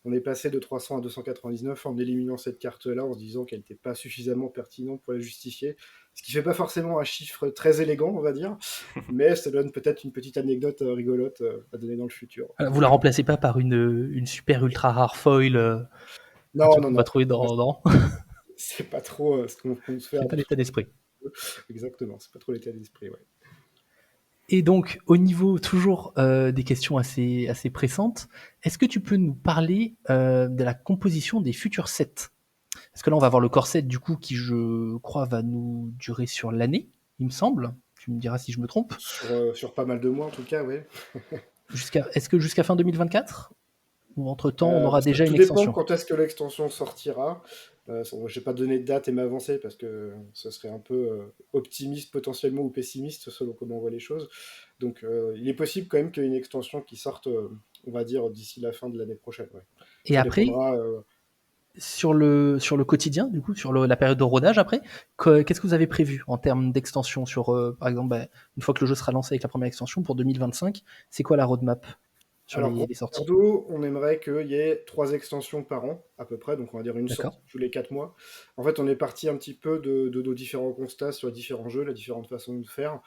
on est passé de 300 à 299 en éliminant cette carte-là, en se disant qu'elle n'était pas suffisamment pertinente pour la justifier. Ce qui fait pas forcément un chiffre très élégant, on va dire, mais ça donne peut-être une petite anecdote rigolote à donner dans le futur. Vous la remplacez pas par une super ultra rare foil, un Non, truc non, qu'on va non. trouver dans C'est pas trop ce qu'on compte faire. c'est pas l'état d'esprit. Exactement, c'est pas trop l'état d'esprit, ouais. Et donc, au niveau toujours des questions assez pressantes, est-ce que tu peux nous parler de la composition des futurs sets? Parce que là, on va avoir le corset, du coup, qui, je crois, va nous durer sur l'année, il me semble. Tu me diras si je me trompe. Sur pas mal de mois en tout cas, oui. Est-ce que jusqu'à fin 2024 ou entre-temps, on aura Ça, déjà tout une dépend extension? quand est-ce que l'extension sortira. Je vais pas donner de date et m'avancer parce que ce serait un peu optimiste potentiellement ou pessimiste selon comment on voit les choses. Donc il est possible quand même qu'il y ait une extension qui sorte, on va dire, d'ici la fin de l'année prochaine. Ouais. Et Ça après, dépendra. sur le quotidien, du coup, sur la période de rodage après, qu'est-ce que vous avez prévu en termes d'extension sur, par exemple, une fois que le jeu sera lancé avec la première extension pour 2025, c'est quoi la roadmap sur Alors, les grosso sorties? merdo, on aimerait qu'il y ait 3 extensions par an, à peu près, donc on va dire une D'accord. sortie tous les 4 mois. En fait, on est parti un petit peu de nos différents constats sur les différents jeux, les différentes façons de faire.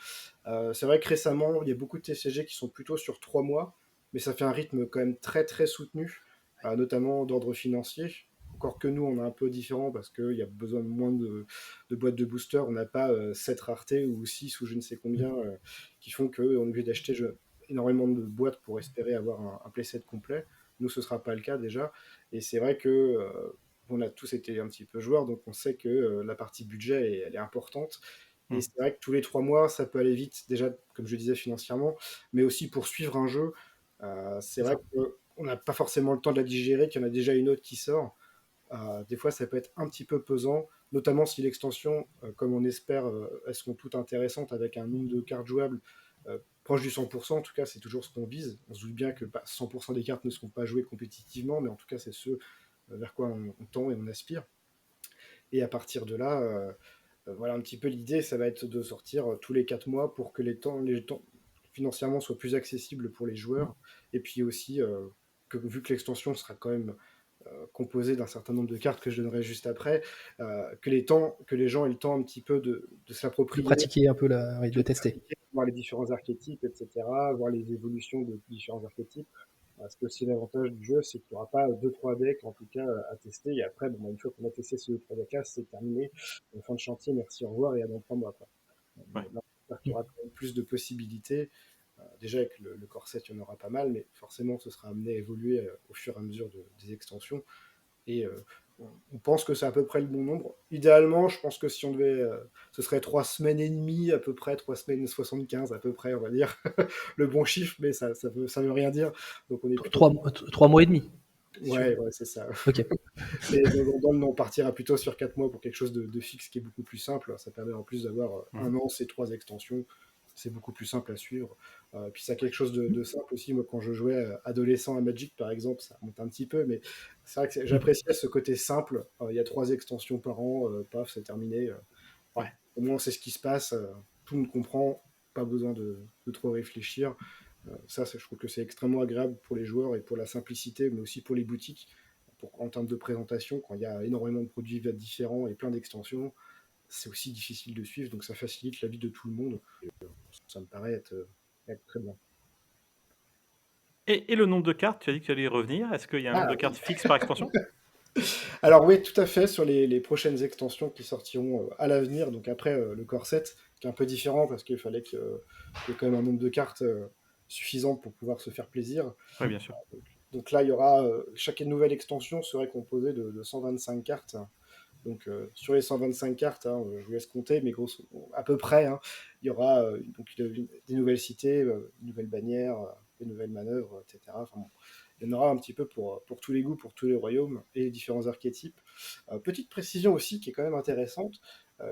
C'est vrai que récemment, il y a beaucoup de TCG qui sont plutôt sur 3 mois, mais ça fait un rythme quand même très très soutenu, notamment d'ordre financier. Encore que nous, on est un peu différent parce qu'il y a besoin de moins de boîtes de booster. On n'a pas 7 raretés ou 6 ou je ne sais combien qui font qu'on est obligé d'acheter énormément de boîtes pour espérer avoir un playset complet. Nous, ce ne sera pas le cas déjà. Et c'est vrai que on a tous été un petit peu joueurs, donc on sait que la partie budget, elle est importante. Et Hmm. c'est vrai que tous les 3 mois, ça peut aller vite, déjà, comme je disais, financièrement, mais aussi pour suivre un jeu. C'est C'est vrai ça. qu'on n'a pas forcément le temps de la digérer, qu'il y en a déjà une autre qui sort. Des fois, ça peut être un petit peu pesant, notamment si l'extension, comme on espère, elles seront toutes intéressantes avec un nombre de cartes jouables proche du 100%. En tout cas, c'est toujours ce qu'on vise. On se doute bien que 100% des cartes ne seront pas jouées compétitivement, mais en tout cas, c'est ce vers quoi on tend et on aspire. Et à partir de là, voilà un petit peu l'idée, ça va être de sortir tous les 4 mois pour que les temps financièrement soient plus accessibles pour les joueurs. Et puis aussi, que vu que l'extension sera quand même composé d'un certain nombre de cartes que je donnerai juste après, que les gens aient le temps un petit peu de De s'approprier, pratiquer un peu oui, de de tester. pratiquer, voir les différents archétypes, etc., voir les évolutions de différents archétypes. Parce que aussi l'avantage du jeu, c'est qu'il n'y aura pas deux trois decks en tout cas à tester. Et après, bon, une fois qu'on a testé ces 2-3 decks-là, c'est terminé. Fin de chantier, merci, au revoir et à dans 3 mois. Quoi. Ouais. Là, j'espère qu'il y aura quand même plus de possibilités. Déjà avec le corset, il y en aura pas mal, mais forcément, ce sera amené à évoluer au fur et à mesure des extensions. Et on pense que c'est à peu près le bon nombre. Idéalement, je pense que si on devait, ce serait 3 semaines et demie, à peu près, 3 semaines 75, à peu près, on va dire, le bon chiffre, mais ça veut rien dire. Donc on est plutôt. 3 mois et demi. Ouais, ouais, c'est ça. Ok. Mais on partira plutôt sur 4 mois pour quelque chose de fixe qui est beaucoup plus simple. Ça permet en plus d'avoir un Mhm. an, ces 3 extensions. C'est beaucoup plus simple à suivre. Puis ça a quelque chose de simple aussi. Moi, quand je jouais adolescent à Magic, par exemple, ça remonte un petit peu, mais c'est vrai que j'appréciais ce côté simple. Il y a 3 extensions par an, paf, c'est terminé. Ouais, au moins, c'est ce qui se passe. Tout le monde comprend. Pas besoin de trop réfléchir. Je trouve que c'est extrêmement agréable pour les joueurs et pour la simplicité, mais aussi pour les boutiques. En termes de présentation, quand il y a énormément de produits différents et plein d'extensions, c'est aussi difficile de suivre, donc ça facilite la vie de tout le monde. Ça me paraît être très bien. Et le nombre de cartes, tu as dit que tu allais y revenir. Est-ce qu'il y a un nombre Ah de cartes oui. fixe par extension? Alors oui, tout à fait, sur les prochaines extensions qui sortiront à l'avenir, donc après le corset, qui est un peu différent parce qu'il fallait qu'il y ait quand même un nombre de cartes suffisant pour pouvoir se faire plaisir. Oui, bien sûr. Donc là, il y aura chaque nouvelle extension serait composée de 125 cartes. Donc sur les 125 cartes, hein, je vous laisse compter, mais à peu près, hein, il y aura donc, des nouvelles cités, des nouvelles bannières, des nouvelles manœuvres, etc. Enfin, bon, il y en aura un petit peu pour tous les goûts, pour tous les royaumes et les différents archétypes. Petite précision aussi qui est quand même intéressante,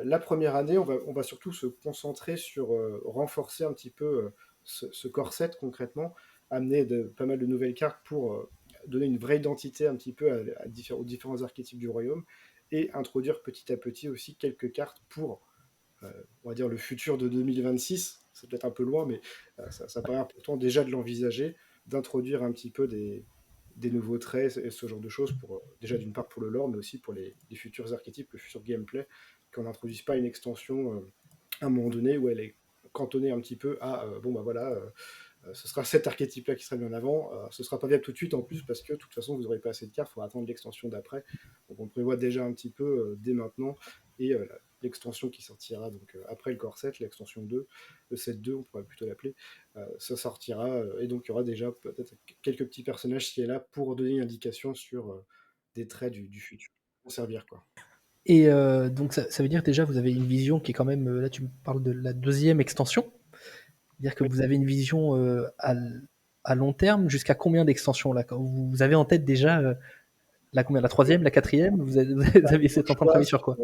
la première année, on va surtout se concentrer sur renforcer un petit peu ce corset concrètement, amener pas mal de nouvelles cartes pour donner une vraie identité un petit peu aux différents archétypes du royaume et introduire petit à petit aussi quelques cartes pour, on va dire, le futur de 2026. C'est peut-être un peu loin, mais ça paraît important déjà de l'envisager, d'introduire un petit peu des nouveaux traits et ce genre de choses, pour, déjà d'une part pour le lore, mais aussi pour les futurs archétypes, le futur gameplay, qu'on n'introduise pas une extension à un moment donné où elle est cantonnée un petit peu à, bon bah voilà, ce sera cet archétype-là qui sera mis en avant. Ce ne sera pas viable tout de suite en plus parce que de toute façon, vous n'aurez pas assez de cartes, il faudra attendre l'extension d'après. Donc on prévoit déjà un petit peu dès maintenant. Et l'extension qui sortira donc après le corset, l'extension 2, le set 2, on pourrait plutôt l'appeler, ça sortira. Et donc il y aura déjà peut-être quelques petits personnages qui est là pour donner une indication sur des traits du futur. Pour servir quoi. Et donc ça veut dire que déjà vous avez une vision qui est quand même, là tu me parles de la deuxième extension, c'est-à-dire que Oui. vous avez une vision à long terme, jusqu'à combien d'extensions là? Vous avez en tête déjà combien, la troisième, la quatrième? Vous avez, Bah, vous avez disons cette que en je train de vois travailler sur quoi?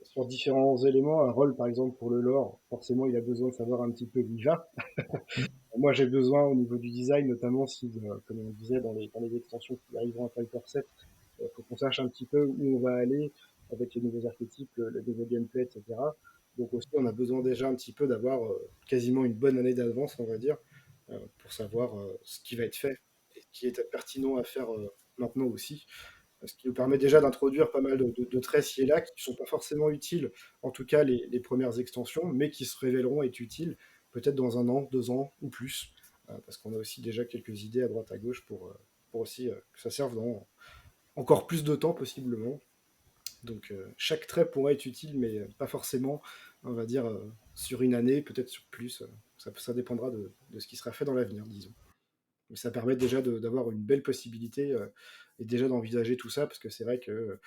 sur différents éléments, un rôle par exemple pour le lore, forcément il a besoin de savoir un petit peu d'où il va. Mm. Moi j'ai besoin au niveau du design, notamment si, comme on disait dans les extensions qui arriveront à Piper 7, faut qu'on sache un petit peu où on va aller avec les nouveaux archétypes, le nouveau gameplay, etc. Donc aussi on a besoin déjà un petit peu d'avoir quasiment une bonne année d'avance, on va dire, pour savoir ce qui va être fait et ce qui est pertinent à faire maintenant aussi, ce qui nous permet déjà d'introduire pas mal de traits ci et là qui ne sont pas forcément utiles, en tout cas les premières extensions, mais qui se révéleront être utiles peut-être dans 1 an, 2 ans ou plus, parce qu'on a aussi déjà quelques idées à droite à gauche pour aussi que ça serve dans encore plus de temps possiblement. Donc chaque trait pourrait être utile, mais pas forcément, on va dire, sur une année, peut-être sur plus. Ça dépendra de ce qui sera fait dans l'avenir, disons. Mais ça permet déjà d'avoir une belle possibilité et déjà d'envisager tout ça, parce que c'est vrai que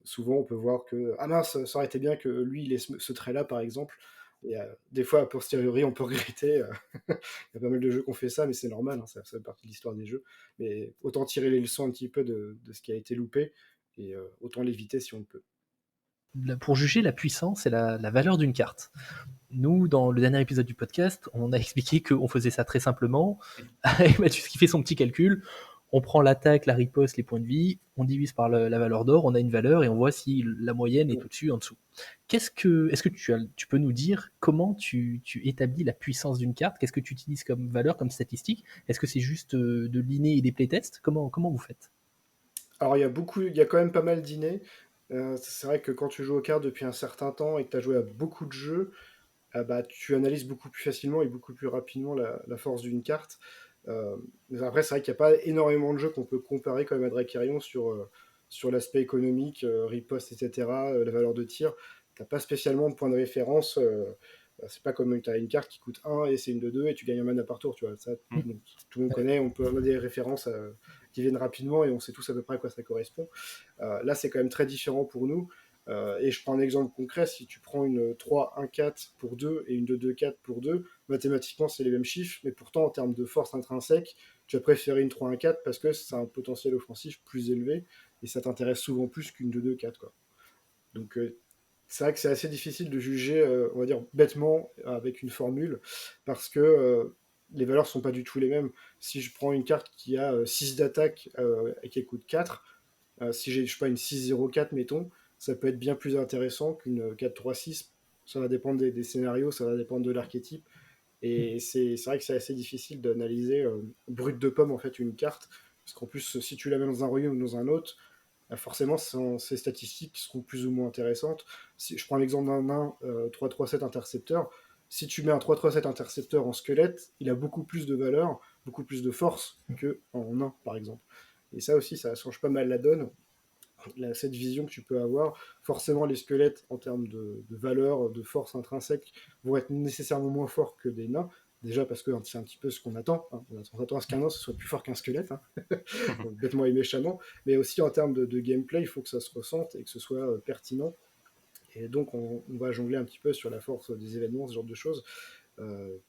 souvent on peut voir que ah mince, ça aurait été bien que lui il ait ce trait-là par exemple. Et des fois, a posteriori, on peut regretter. Il y a pas mal de jeux qui ont fait ça, mais c'est normal, hein, ça fait partie de l'histoire des jeux. Mais autant tirer les leçons un petit peu de ce qui a été loupé et autant l'éviter si on le peut. Pour juger la puissance et la valeur d'une carte. Nous, dans le dernier épisode du podcast, on a expliqué qu'on faisait ça très simplement, avec Mathieu qui fait son petit calcul. On prend l'attaque, la riposte, les points de vie, on divise par la valeur d'or, on a une valeur et on voit si la moyenne est au-dessus, en dessous. Est-ce que tu peux nous dire comment tu établis la puissance d'une carte? Qu'est-ce que tu utilises comme valeur, comme statistique? Est-ce que c'est juste de l'inné et des playtests? Comment vous faites? Alors il y a quand même pas mal d'innés. C'est vrai que quand tu joues aux cartes depuis un certain temps et que tu as joué à beaucoup de jeux, bah, tu analyses beaucoup plus facilement et beaucoup plus rapidement la force d'une carte. Mais après, c'est vrai qu'il n'y a pas énormément de jeux qu'on peut comparer quand même à Dracarion sur l'aspect économique, riposte, etc., la valeur de tir. T'as pas spécialement de point de référence. C'est pas comme tu as une carte qui coûte 1 et c'est une de 2 et tu gagnes un mana par tour. Tu vois. Ça, Mm. bon, tout le monde connaît, on a des références qui viennent rapidement et on sait tous à peu près à quoi ça correspond. Là, c'est quand même très différent pour nous. Et je prends un exemple concret, si tu prends une 3-1-4 pour 2 et une 2-2-4 pour 2, mathématiquement c'est les mêmes chiffres, mais pourtant en termes de force intrinsèque, tu vas préférer une 3-1-4 parce que c'est un potentiel offensif plus élevé et ça t'intéresse souvent plus qu'une 2-2-4, quoi. Donc c'est vrai que c'est assez difficile de juger, on va dire bêtement, avec une formule, parce que les valeurs sont pas du tout les mêmes. Si je prends une carte qui a 6 d'attaque et qui coûte 4, si j'ai, je sais pas, une 6-0-4, mettons, ça peut être bien plus intéressant qu'une 4-3-6. Ça va dépendre des scénarios, ça va dépendre de l'archétype. Et c'est vrai que c'est assez difficile d'analyser brut de pomme en fait une carte. Parce qu'en plus, si tu la mets dans un royaume ou dans un autre, forcément, ces statistiques seront plus ou moins intéressantes. Si je prends l'exemple d'un nain 3-3-7 intercepteur, si tu mets un 3-3-7 intercepteur en squelette, il a beaucoup plus de valeur, beaucoup plus de force que en nain, par exemple. Et ça aussi, ça change pas mal la donne. Cette vision que tu peux avoir, forcément les squelettes en termes de valeur, de force intrinsèque, vont être nécessairement moins forts que des nains. Déjà parce que c'est un petit peu ce qu'on attend. Hein. On attend à ce qu'un nain soit plus fort qu'un squelette, hein. Bêtement et méchamment. Mais aussi en termes de gameplay, il faut que ça se ressente et que ce soit pertinent. Et donc on va jongler un petit peu sur la force des événements, ce genre de choses.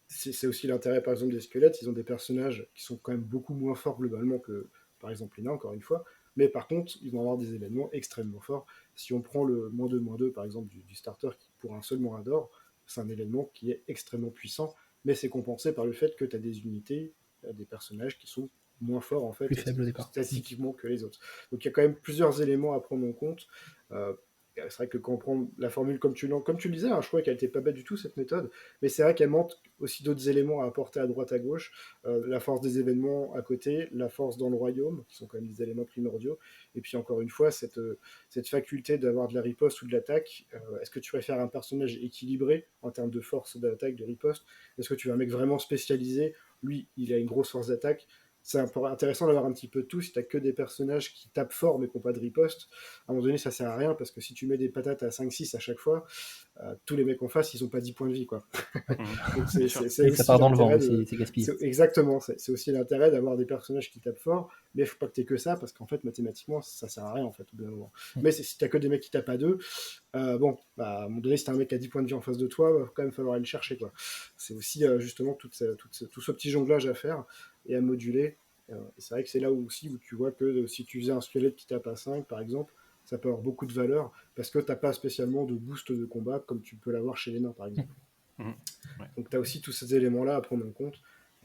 C'est aussi l'intérêt par exemple des squelettes. Ils ont des personnages qui sont quand même beaucoup moins forts globalement que par exemple les nains, encore une fois. Mais par contre, ils vont avoir des événements extrêmement forts. Si on prend le -2/-2 par exemple du starter qui pour un seul moins d'or, c'est un événement qui est extrêmement puissant, mais c'est compensé par le fait que tu as des unités, des personnages qui sont moins forts en Plus fait faible au départ. statistiquement que les autres. Donc il y a quand même plusieurs éléments à prendre en compte. Euh, c'est vrai que quand on prend la formule comme tu le disais, hein, je trouvais qu'elle était pas bête du tout cette méthode, mais c'est vrai qu'elle manque aussi d'autres éléments à apporter à droite à gauche, la force des événements à côté, la force dans le royaume, qui sont quand même des éléments primordiaux, et puis encore une fois cette faculté d'avoir de la riposte ou de l'attaque. Est-ce que tu préfères un personnage équilibré en termes de force d'attaque, de riposte? Est-ce que tu veux un mec vraiment spécialisé? Lui, il a une grosse force d'attaque. c'est intéressant d'avoir un petit peu de tout. Si tu que des personnages qui tapent fort mais qui n'ont pas de riposte, à un moment donné, ça sert à rien parce que si tu mets des patates à 5-6 à chaque fois, tous les mecs en face, ils n'ont pas 10 points de vie, quoi. Donc Bien sûr. c'est Et que ça aussi part dans le vent l'intérêt aussi, c'est gaspillé. Exactement, c'est aussi l'intérêt d'avoir des personnages qui tapent fort, mais il faut pas que tu que ça, parce qu'en fait, mathématiquement, ça sert à rien, en fait, au bout d'un moment. Mais si t'as que des mecs qui tapent à 2, bon, bah, à un moment donné, si t'as un mec qui a 10 points de vie en face de toi, va quand même falloir aller le chercher, quoi. C'est aussi justement tout ce petit jonglage à faire et à moduler. Et c'est vrai que c'est là aussi où tu vois que si tu faisais un squelette qui tape à 5, par exemple, ça peut avoir beaucoup de valeur, parce que t'as pas spécialement de boost de combat comme tu peux l'avoir chez les nains, par exemple. Mhm. Ouais. Donc tu as aussi tous ces éléments-là à prendre en compte,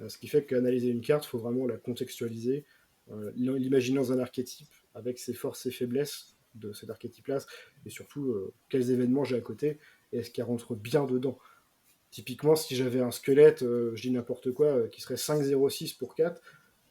ce qui fait qu'analyser une carte, il faut vraiment la contextualiser, l'imaginer dans un archétype, avec ses forces et faiblesses de cet archétype-là, et surtout quels événements j'ai à côté, et est-ce qu'il rentre bien dedans. Typiquement, si j'avais un squelette, je dis n'importe quoi, qui serait 5-0-6 pour 4,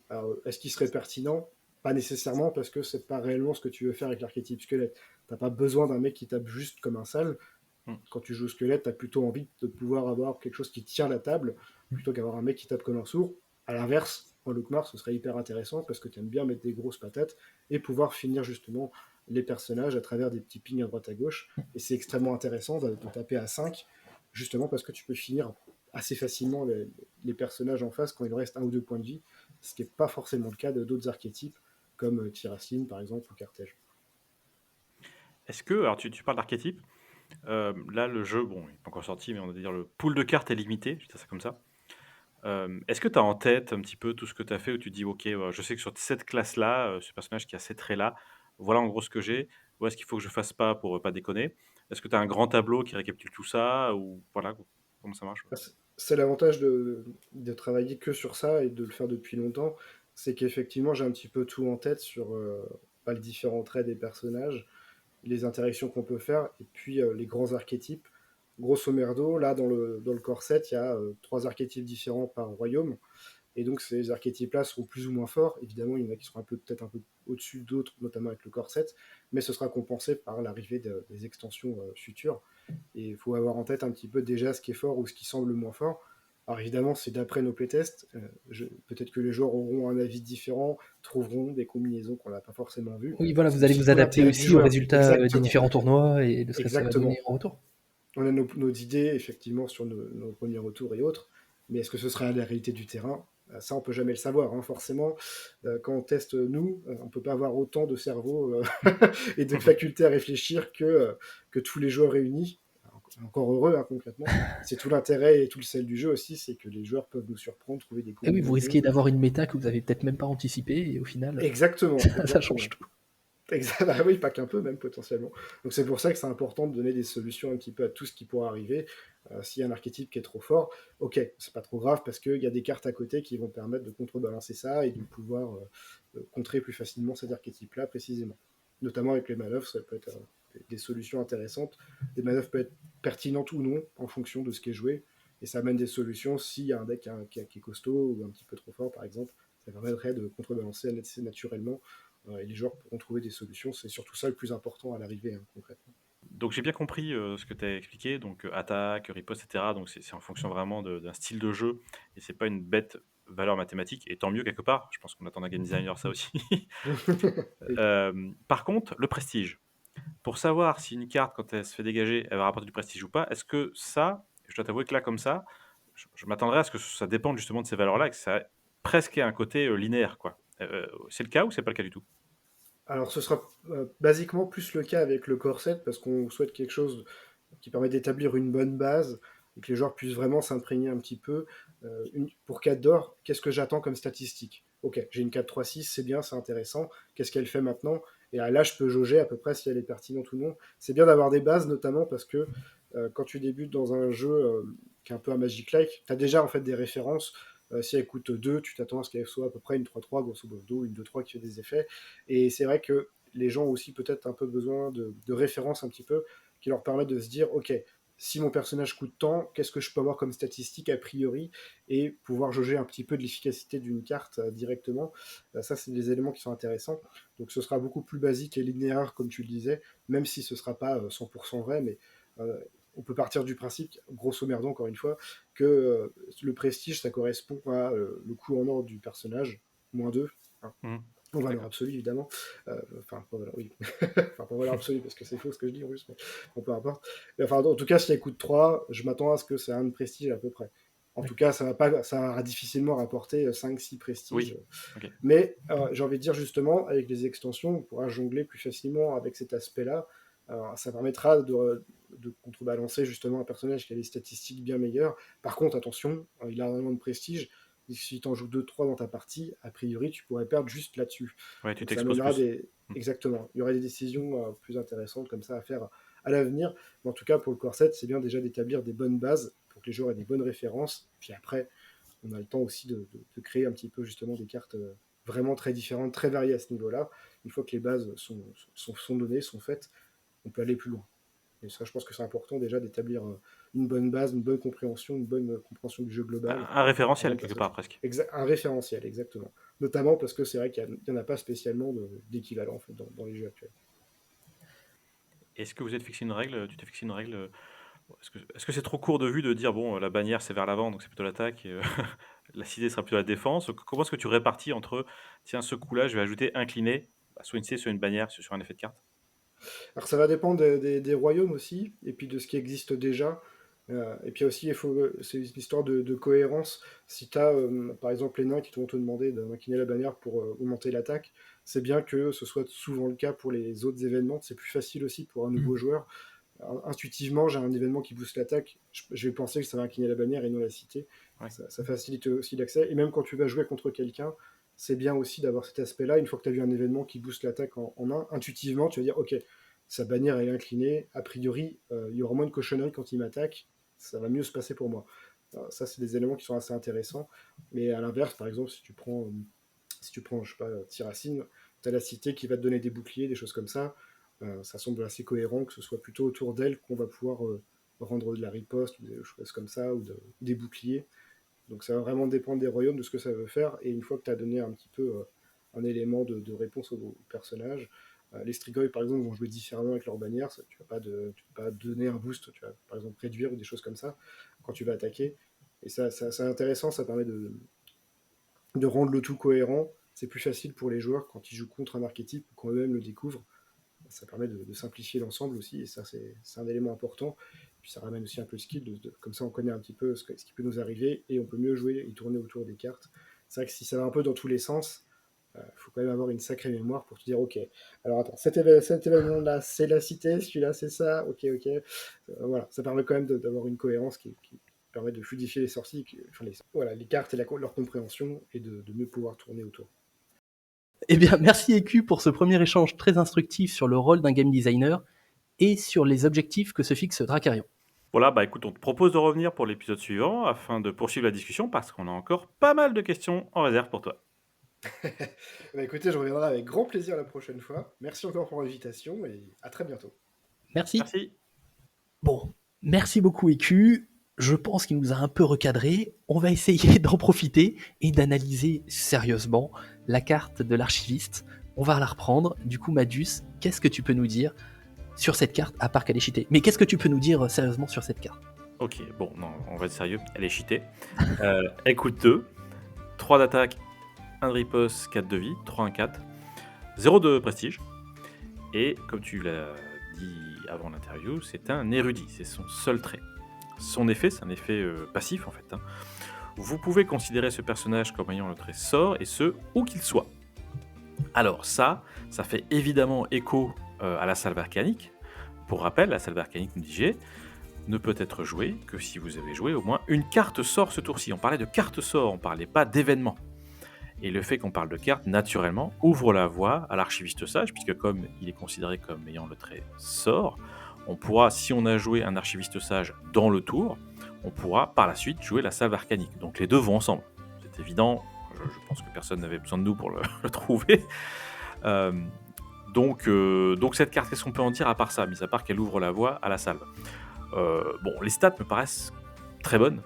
alors, est-ce qu'il serait pertinent? Pas nécessairement, parce que c'est pas réellement ce que tu veux faire avec l'archétype squelette. T'as pas besoin d'un mec qui tape juste comme un sale. Mm. Quand tu joues au squelette, tu as plutôt envie de pouvoir avoir quelque chose qui tient la table, plutôt qu'avoir un mec qui tape comme un sourd. À l'inverse, en Lukmar, ce serait hyper intéressant parce que tu aimes bien mettre des grosses patates et pouvoir finir justement les personnages à travers des petits pings à droite à gauche. Et c'est extrêmement intéressant de taper à 5, justement parce que tu peux finir assez facilement les personnages en face quand il reste 1 ou 2 points de vie, ce qui n'est pas forcément le cas d'autres archétypes comme Tiracine par exemple ou Carthège. Est-ce que, alors tu parles d'archétype, là le jeu, bon, il n'est pas encore sorti, mais on va dire le pool de cartes est limité, je dis ça comme ça. Est-ce que tu as en tête un petit peu tout ce que tu as fait où tu dis, ok, je sais que sur cette classe-là, ce personnage qui a ces traits-là, voilà en gros ce que j'ai, où est-ce qu'il faut que je fasse pas pour pas déconner? Est-ce que tu as un grand tableau qui récapitule tout ça ou voilà, comment ça marche? C'est l'avantage de travailler que sur ça et de le faire depuis longtemps, c'est qu'effectivement j'ai un petit peu tout en tête sur les différents traits des personnages, les interactions qu'on peut faire, et puis les grands archétypes. Grosso merdo, là dans le corset, il y a 3 archétypes différents par royaume, et donc ces archétypes-là seront plus ou moins forts. Évidemment, il y en a qui seront peut-être un peu au-dessus d'autres, notamment avec le corset, mais ce sera compensé par l'arrivée des extensions futures. Et il faut avoir en tête un petit peu déjà ce qui est fort ou ce qui semble moins fort. Alors évidemment, c'est d'après nos playtests. Peut-être que les joueurs auront un avis différent, trouveront des combinaisons qu'on n'a pas forcément vues. Oui, voilà, C'est vous allez aussi vous tout adapter l'intérêt du aussi aux joueur. résultats des Exactement. différents tournois et de ce que ça va Exactement. donner en retour. On a nos idées, effectivement, sur nos premiers retours et autres, mais est-ce que ce sera la réalité du terrain? Ça, on peut jamais le savoir, hein, forcément. Quand on teste nous, on peut pas avoir autant de cerveau et de faculté à réfléchir que tous les joueurs réunis. Encore heureux, hein, concrètement. C'est tout l'intérêt et tout le sel du jeu aussi, c'est que les joueurs peuvent nous surprendre, trouver des Et oui, vous combinaisons. risquez d'avoir une méta que vous avez peut-être même pas anticipée et au final, Exactement, ça exactement. change tout. Bah oui, pas qu'un peu même potentiellement. Donc c'est pour ça que c'est important de donner des solutions un petit peu à tout ce qui pourra arriver. S'il y a un archétype qui est trop fort, ok, c'est pas trop grave parce qu'il y a des cartes à côté qui vont permettre de contrebalancer ça et de pouvoir contrer plus facilement cet archétype-là précisément. Notamment avec les manœuvres, ça peut être des solutions intéressantes. Des manœuvres peuvent être pertinentes ou non en fonction de ce qui est joué. Et ça amène des solutions s'il y a un deck qui est costaud ou un petit peu trop fort par exemple. Ça permettrait de contrebalancer naturellement et les joueurs pourront trouver des solutions. C'est surtout ça le plus important à l'arrivée, hein, concrètement. Donc j'ai bien compris ce que tu as expliqué, donc attaque, riposte, etc. Donc c'est en fonction vraiment d'un style de jeu et c'est pas une bête valeur mathématique, et tant mieux quelque part. Je pense qu'on attend d'un game designer ça aussi. Oui. Par contre, le prestige. Pour savoir si une carte, quand elle se fait dégager, elle va rapporter du prestige ou pas, est-ce que ça, je dois t'avouer que là, comme ça, je m'attendrais à ce que ça dépende justement de ces valeurs-là et que ça ait presque un côté linéaire, quoi. C'est le cas ou c'est pas le cas du tout? Alors ce sera basiquement plus le cas avec le corset parce qu'on souhaite quelque chose qui permet d'établir une bonne base et que les joueurs puissent vraiment s'imprégner un petit peu. Pour 4 d'or, qu'est-ce que j'attends comme statistique? Ok, j'ai une 4-3-6, c'est bien, c'est intéressant. Qu'est-ce qu'elle fait maintenant? Et là, je peux jauger à peu près si elle est pertinente ou non. C'est bien d'avoir des bases, notamment parce que quand tu débutes dans un jeu qui est un peu un Magic-like, tu as déjà en fait des références. Si elle coûte 2, tu t'attends à ce qu'elle soit à peu près une 3-3, grosso modo, une 2-3 qui fait des effets. Et c'est vrai que les gens ont aussi peut-être un peu besoin de références un petit peu qui leur permettent de se dire, ok, si mon personnage coûte tant, qu'est-ce que je peux avoir comme statistique a priori et pouvoir jauger un petit peu de l'efficacité d'une carte directement. Ça, c'est des éléments qui sont intéressants. Donc ce sera beaucoup plus basique et linéaire, comme tu le disais, même si ce ne sera pas 100% vrai, mais euh, on peut partir du principe, grosso merdo encore une fois, que le prestige, ça correspond à le coût en or du personnage. -2, hein, Mmh. en valeur D'accord. absolue évidemment. Enfin, pas valeur, oui. Enfin, pas valeur absolue parce que c'est faux ce que je dis en plus, mais bon, peu importe. Mais enfin, en tout cas, si elle coûte 3, je m'attends à ce que c'est un de prestige à peu près. En tout cas, ça va difficilement rapporter 5-6 prestiges. Oui. OK. Mais j'ai envie de dire justement, avec les extensions, on pourra jongler plus facilement avec cet aspect-là. Ça permettra de contrebalancer justement un personnage qui a des statistiques bien meilleures. Par contre, attention, il a vraiment de prestige. Et si tu en joues 2-3 dans ta partie, a priori, tu pourrais perdre juste là-dessus. Ouais, tu Donc ça t'exposes amènera plus. des... Mmh. Exactement. Il y aurait des décisions plus intéressantes comme ça à faire à l'avenir. Mais en tout cas, pour le Core 7, c'est bien déjà d'établir des bonnes bases pour que les joueurs aient des bonnes références. Puis après, on a le temps aussi de créer un petit peu justement des cartes vraiment très différentes, très variées à ce niveau-là. Une fois que les bases sont données, sont faites, on peut aller plus loin. Et ça, je pense que c'est important déjà d'établir une bonne base, une bonne compréhension du jeu global, Un référentiel, avant quelque passer part, presque. un référentiel, exactement. Notamment parce que c'est vrai qu'il n'y en a pas spécialement d'équivalent en fait, dans les jeux actuels. Est-ce que vous êtes fixé une règle? Tu t'es fixé une règle? Est-ce que c'est trop court de vue de dire: «Bon, la bannière, c'est vers l'avant, donc c'est plutôt l'attaque et la cité sera plutôt la défense»? Comment est-ce que tu répartis entre: «Tiens, ce coup-là, je vais ajouter incliné», bah, soit une cité, soit une bannière sur un effet de carte? Alors ça va dépendre des royaumes aussi, et puis de ce qui existe déjà. Et puis aussi, c'est une histoire de cohérence. Si tu as, par exemple, les nains qui vont te demander d'incliner la bannière pour augmenter l'attaque, c'est bien que ce soit souvent le cas pour les autres événements. C'est plus facile aussi pour un Mm. nouveau joueur. Alors, intuitivement, j'ai un événement qui booste l'attaque, je vais penser que ça va incliner la bannière et non la cité. Ouais. Ça facilite aussi l'accès. Et même quand tu vas jouer contre quelqu'un, c'est bien aussi d'avoir cet aspect-là. Une fois que tu as vu un événement qui booste l'attaque en main, intuitivement, tu vas dire, ok, sa bannière est inclinée, a priori, il y aura moins de cochonneries quand il m'attaque, ça va mieux se passer pour moi. Alors, ça, c'est des éléments qui sont assez intéressants. Mais à l'inverse, par exemple, si tu prends je sais pas, Tiracine, tu as la cité qui va te donner des boucliers, des choses comme ça. Ça semble assez cohérent que ce soit plutôt autour d'elle qu'on va pouvoir rendre de la riposte, ou des choses comme ça, ou des boucliers. Donc ça va vraiment dépendre des royaumes, de ce que ça veut faire. Et une fois que tu as donné un petit peu un élément de réponse au personnage, les Strigoi, par exemple, vont jouer différemment avec leur bannière. Tu vas pas donner un boost, tu vas par exemple réduire ou des choses comme ça quand tu vas attaquer. Et ça c'est intéressant, ça permet de rendre le tout cohérent. C'est plus facile pour les joueurs quand ils jouent contre un archétype ou quand eux-mêmes le découvrent. Ça permet de simplifier l'ensemble aussi, et ça c'est un élément important. Puis ça ramène aussi un peu de skill, comme ça on connaît un petit peu ce qui peut nous arriver, et on peut mieux jouer et tourner autour des cartes. C'est vrai que si ça va un peu dans tous les sens, il faut quand même avoir une sacrée mémoire pour te dire, ok, alors attends, cet événement-là, c'est la cité, celui-là, c'est ça, ok. Voilà, ça permet quand même d'avoir une cohérence qui permet de fluidifier les sorties, voilà, les cartes et leur compréhension, et de mieux pouvoir tourner autour. Eh bien, merci EQ pour ce premier échange très instructif sur le rôle d'un game designer et sur les objectifs que se fixe Dracarion. Voilà, bah écoute, on te propose de revenir pour l'épisode suivant afin de poursuivre la discussion parce qu'on a encore pas mal de questions en réserve pour toi. Bah, écoutez, je reviendrai avec grand plaisir la prochaine fois. Merci encore pour l'invitation, et à très bientôt. Merci. Merci. Bon, merci beaucoup EQ. Je pense qu'il nous a un peu recadré. On va essayer d'en profiter et d'analyser sérieusement la carte de l'archiviste. On va la reprendre. Du coup, Madus, qu'est-ce que tu peux nous dire sur cette carte, à part qu'elle est cheatée? Mais qu'est-ce que tu peux nous dire sérieusement sur cette carte? Ok, bon, non, on va être sérieux, elle est cheatée. Elle coûte 2, 3 d'attaque, 1 de riposte, 4 de vie, 3 1-4, 0 de prestige. Et comme tu l'as dit avant l'interview, c'est un érudit, c'est son seul trait. Son effet, c'est un effet passif en fait. Hein. Vous pouvez considérer ce personnage comme ayant le trait sort, et ce, où qu'il soit. Alors ça fait évidemment écho à la salve arcanique. Pour rappel, la salve arcanique, nous disait, ne peut être jouée que si vous avez joué au moins une carte sort ce tour-ci. On parlait de carte sort, on parlait pas d'événement. Et le fait qu'on parle de carte, naturellement, ouvre la voie à l'archiviste sage, puisque comme il est considéré comme ayant le trait sort, on pourra, si on a joué un archiviste sage dans le tour, on pourra par la suite jouer la salve arcanique. Donc les deux vont ensemble. C'est évident, je pense que personne n'avait besoin de nous pour le trouver. Donc cette carte, qu'est-ce qu'on peut en dire à part ça, mis à part qu'elle ouvre la voie à la salve. Bon, les stats me paraissent très bonnes,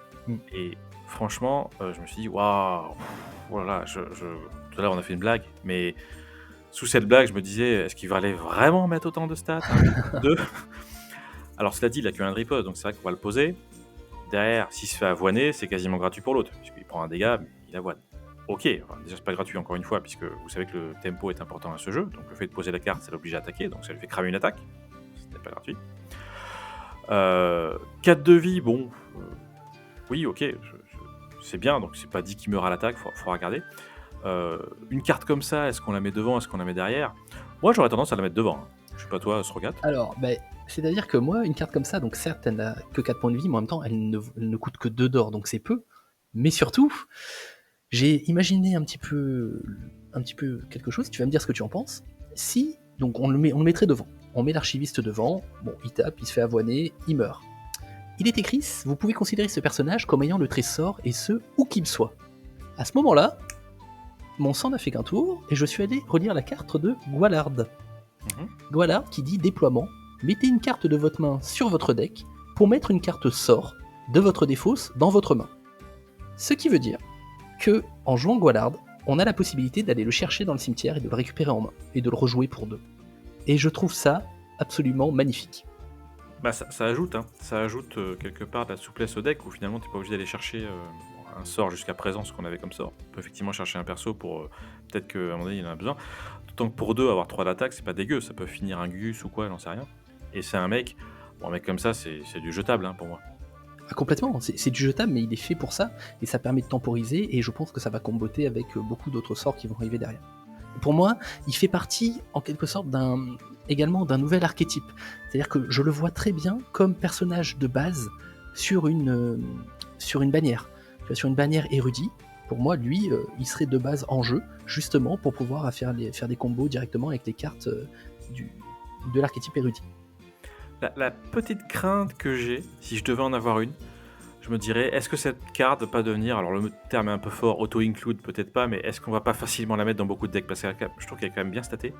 et franchement, je me suis dit, waouh, voilà, tout à l'heure on a fait une blague, mais sous cette blague, je me disais, est-ce qu'il valait vraiment mettre autant de stats, 2 Alors cela dit, il a qu'un riposte, donc c'est vrai qu'on va le poser. Derrière, s'il se fait avoiner, c'est quasiment gratuit pour l'autre, puisqu'il prend un dégât, mais il avoine. ok, enfin, déjà c'est pas gratuit encore une fois, puisque vous savez que le tempo est important à ce jeu, donc le fait de poser la carte, ça l'oblige à attaquer, donc ça lui fait cramer une attaque, c'était pas gratuit. 4 de vie, bon, oui, ok, c'est bien, donc c'est pas dit qu'il meurt à l'attaque, faut regarder. Une carte comme ça, est-ce qu'on la met devant, est-ce qu'on la met derrière? Moi j'aurais tendance à la mettre devant, hein. Je sais pas toi, Srogat. Alors, c'est-à-dire que moi, une carte comme ça, donc certes, elle n'a que 4 points de vie, mais en même temps, elle ne coûte que 2 d'or, donc c'est peu. Mais surtout, j'ai imaginé un petit peu quelque chose, tu vas me dire ce que tu en penses. Si, donc on le mettrait devant, on met l'archiviste devant, bon, il tape, il se fait avoiner, il meurt. Il est écrit, vous pouvez considérer ce personnage comme ayant le trésor, et ce, où qu'il soit. À ce moment-là, mon sang n'a fait qu'un tour, et je suis allé relire la carte de Gwalard. Gwalard qui dit déploiement, mettez une carte de votre main sur votre deck pour mettre une carte sort de votre défausse dans votre main. Ce qui veut dire que, en jouant Gwalard, on a la possibilité d'aller le chercher dans le cimetière et de le récupérer en main, et de le rejouer pour 2. Et je trouve ça absolument magnifique. Bah ça ajoute, hein. Ça ajoute quelque part de la souplesse au deck où finalement t'es pas obligé d'aller chercher un sort jusqu'à présent, ce qu'on avait comme sort. On peut effectivement chercher un perso pour peut-être qu'à un moment donné il en a besoin. D'autant que pour 2, avoir 3 d'attaque, c'est pas dégueu, ça peut finir un Gus ou quoi, j'en sais rien. Et c'est un mec comme ça, c'est du jetable, hein, pour moi. Ah, complètement, c'est du jetable, mais il est fait pour ça, et ça permet de temporiser, et je pense que ça va comboter avec beaucoup d'autres sorts qui vont arriver derrière. Pour moi, il fait partie, en quelque sorte, également d'un nouvel archétype. C'est-à-dire que je le vois très bien comme personnage de base sur une bannière. Tu vois, sur une bannière érudit, pour moi, lui, il serait de base en jeu, justement pour pouvoir faire des combos directement avec les cartes de l'archétype érudit. La petite crainte que j'ai, si je devais en avoir une, je me dirais, est-ce que cette carte va pas devenir, alors le terme est un peu fort, auto-include peut-être pas, mais est-ce qu'on va pas facilement la mettre dans beaucoup de decks? Parce que je trouve qu'elle est quand même bien statée.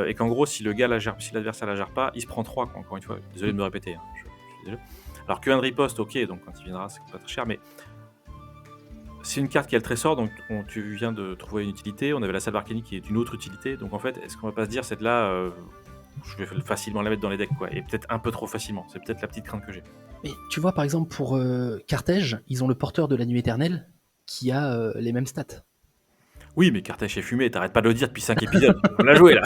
Et qu'en gros, si l'adversaire la gère pas, il se prend 3, quoi, encore une fois. Désolé de me répéter, hein, je suis désolé. Alors qu'un riposte, ok, donc quand il viendra, c'est pas très cher, mais c'est une carte qui a le trésor, donc tu viens de trouver une utilité. On avait la salve arcanique qui est une autre utilité, donc en fait, est-ce qu'on va pas se dire, celle-là, je vais facilement la mettre dans les decks, quoi, et peut-être un peu trop facilement. C'est peut-être la petite crainte que j'ai. Mais tu vois, par exemple, pour Carthège, ils ont le porteur de la nuit éternelle qui a les mêmes stats. Oui, mais Carthège est fumé, t'arrêtes pas de le dire depuis 5 épisodes. On l'a joué là.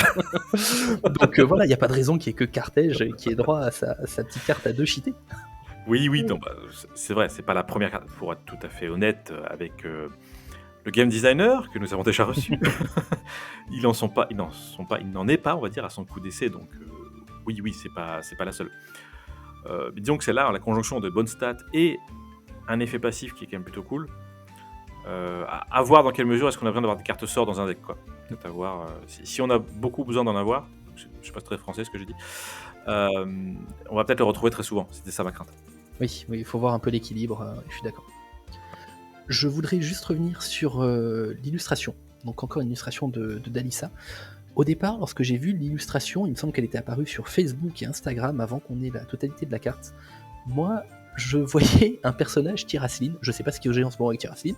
Donc voilà, il n'y a pas de raison qu'il n'y ait que Carthège qui ait droit à sa petite carte à 2 cheatée. Oui, non, c'est vrai, c'est pas la première carte. Pour être tout à fait honnête avec le game designer que nous avons déjà reçu, il n'en est pas, on va dire, à son coup d'essai. Donc oui, c'est pas la seule. Mais disons que c'est là la conjonction de bonnes stats et un effet passif qui est quand même plutôt cool. À voir dans quelle mesure est-ce qu'on a besoin d'avoir des cartes sorts dans un deck, quoi. Peut-être à voir, si on a beaucoup besoin d'en avoir, je sais pas si c'est très français ce que j'ai dit, on va peut-être le retrouver très souvent. C'était ça ma crainte. Oui, il faut voir un peu l'équilibre, je suis d'accord. Je voudrais juste revenir sur l'illustration. Donc encore une illustration de Dalissa. Au départ, lorsque j'ai vu l'illustration, il me semble qu'elle était apparue sur Facebook et Instagram avant qu'on ait la totalité de la carte. Moi, je voyais un personnage Tyrasline, je sais pas ce qu'il y a en ce moment avec Tyrasline,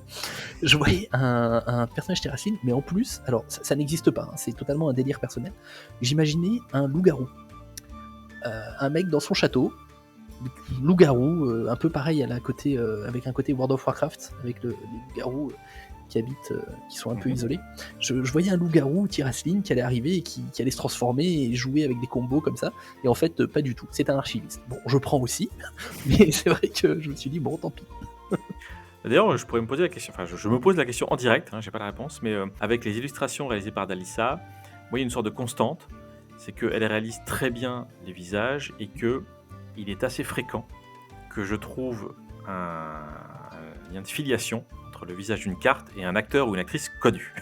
je voyais un personnage Tyrasline, mais en plus, alors ça n'existe pas, hein, c'est totalement un délire personnel, j'imaginais un loup-garou. Un mec dans son château, loup-garou, un peu pareil avec un côté World of Warcraft, avec les loups-garous qui habitent, qui sont un peu isolés. Je voyais un loup-garou Tyrasline qui allait arriver et qui allait se transformer et jouer avec des combos comme ça, et en fait pas du tout, c'est un archiviste. Bon, je prends aussi, mais c'est vrai que je me suis dit bon, tant pis. D'ailleurs, je pourrais me poser la question, enfin je me pose la question en direct, hein, j'ai pas la réponse, mais avec les illustrations réalisées par Dalissa, moi il y a une sorte de constante, c'est qu'elle réalise très bien les visages et qu'il est assez fréquent que je trouve un lien de filiation entre le visage d'une carte et un acteur ou une actrice connue.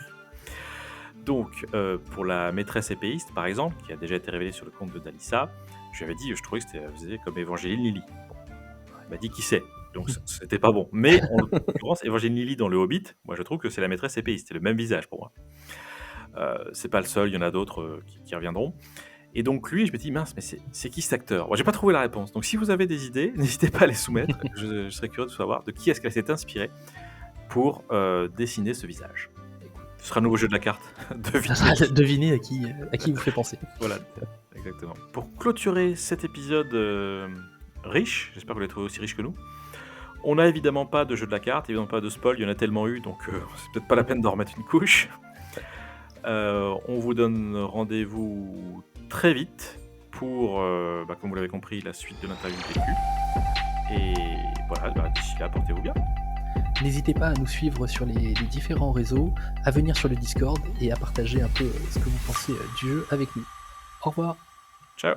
Donc, pour la maîtresse épéiste, par exemple, qui a déjà été révélée sur le compte de Dalissa, je lui avais dit, je trouvais que c'était comme Evangeline Lilly. Bon, elle m'a dit qui c'est, donc c'était pas bon. Mais en l'occurrence, Evangeline Lilly dans le Hobbit, moi je trouve que c'est la maîtresse épéiste, c'est le même visage pour moi. C'est pas le seul, il y en a d'autres qui reviendront. Et donc lui, je me dis, mince, mais c'est qui cet acteur? Moi, j'ai pas trouvé la réponse. Donc si vous avez des idées, n'hésitez pas à les soumettre. Je serais curieux de savoir de qui est-ce qu'elle s'est inspirée pour dessiner ce visage. Ce sera un nouveau jeu de la carte. Devinez à qui vous fait penser. Voilà, exactement. Pour clôturer cet épisode riche, j'espère que vous l'avez trouvé aussi riche que nous, On n'a évidemment pas de jeu de la carte, évidemment pas de spoil, il y en a tellement eu, donc c'est peut-être pas la peine d'en remettre une couche. On vous donne rendez-vous très vite pour, comme vous l'avez compris, la suite de l'interview PQ. Et voilà, d'ici là, portez-vous bien. N'hésitez pas à nous suivre sur les différents réseaux, à venir sur le Discord et à partager un peu ce que vous pensez du jeu avec nous. Au revoir. Ciao.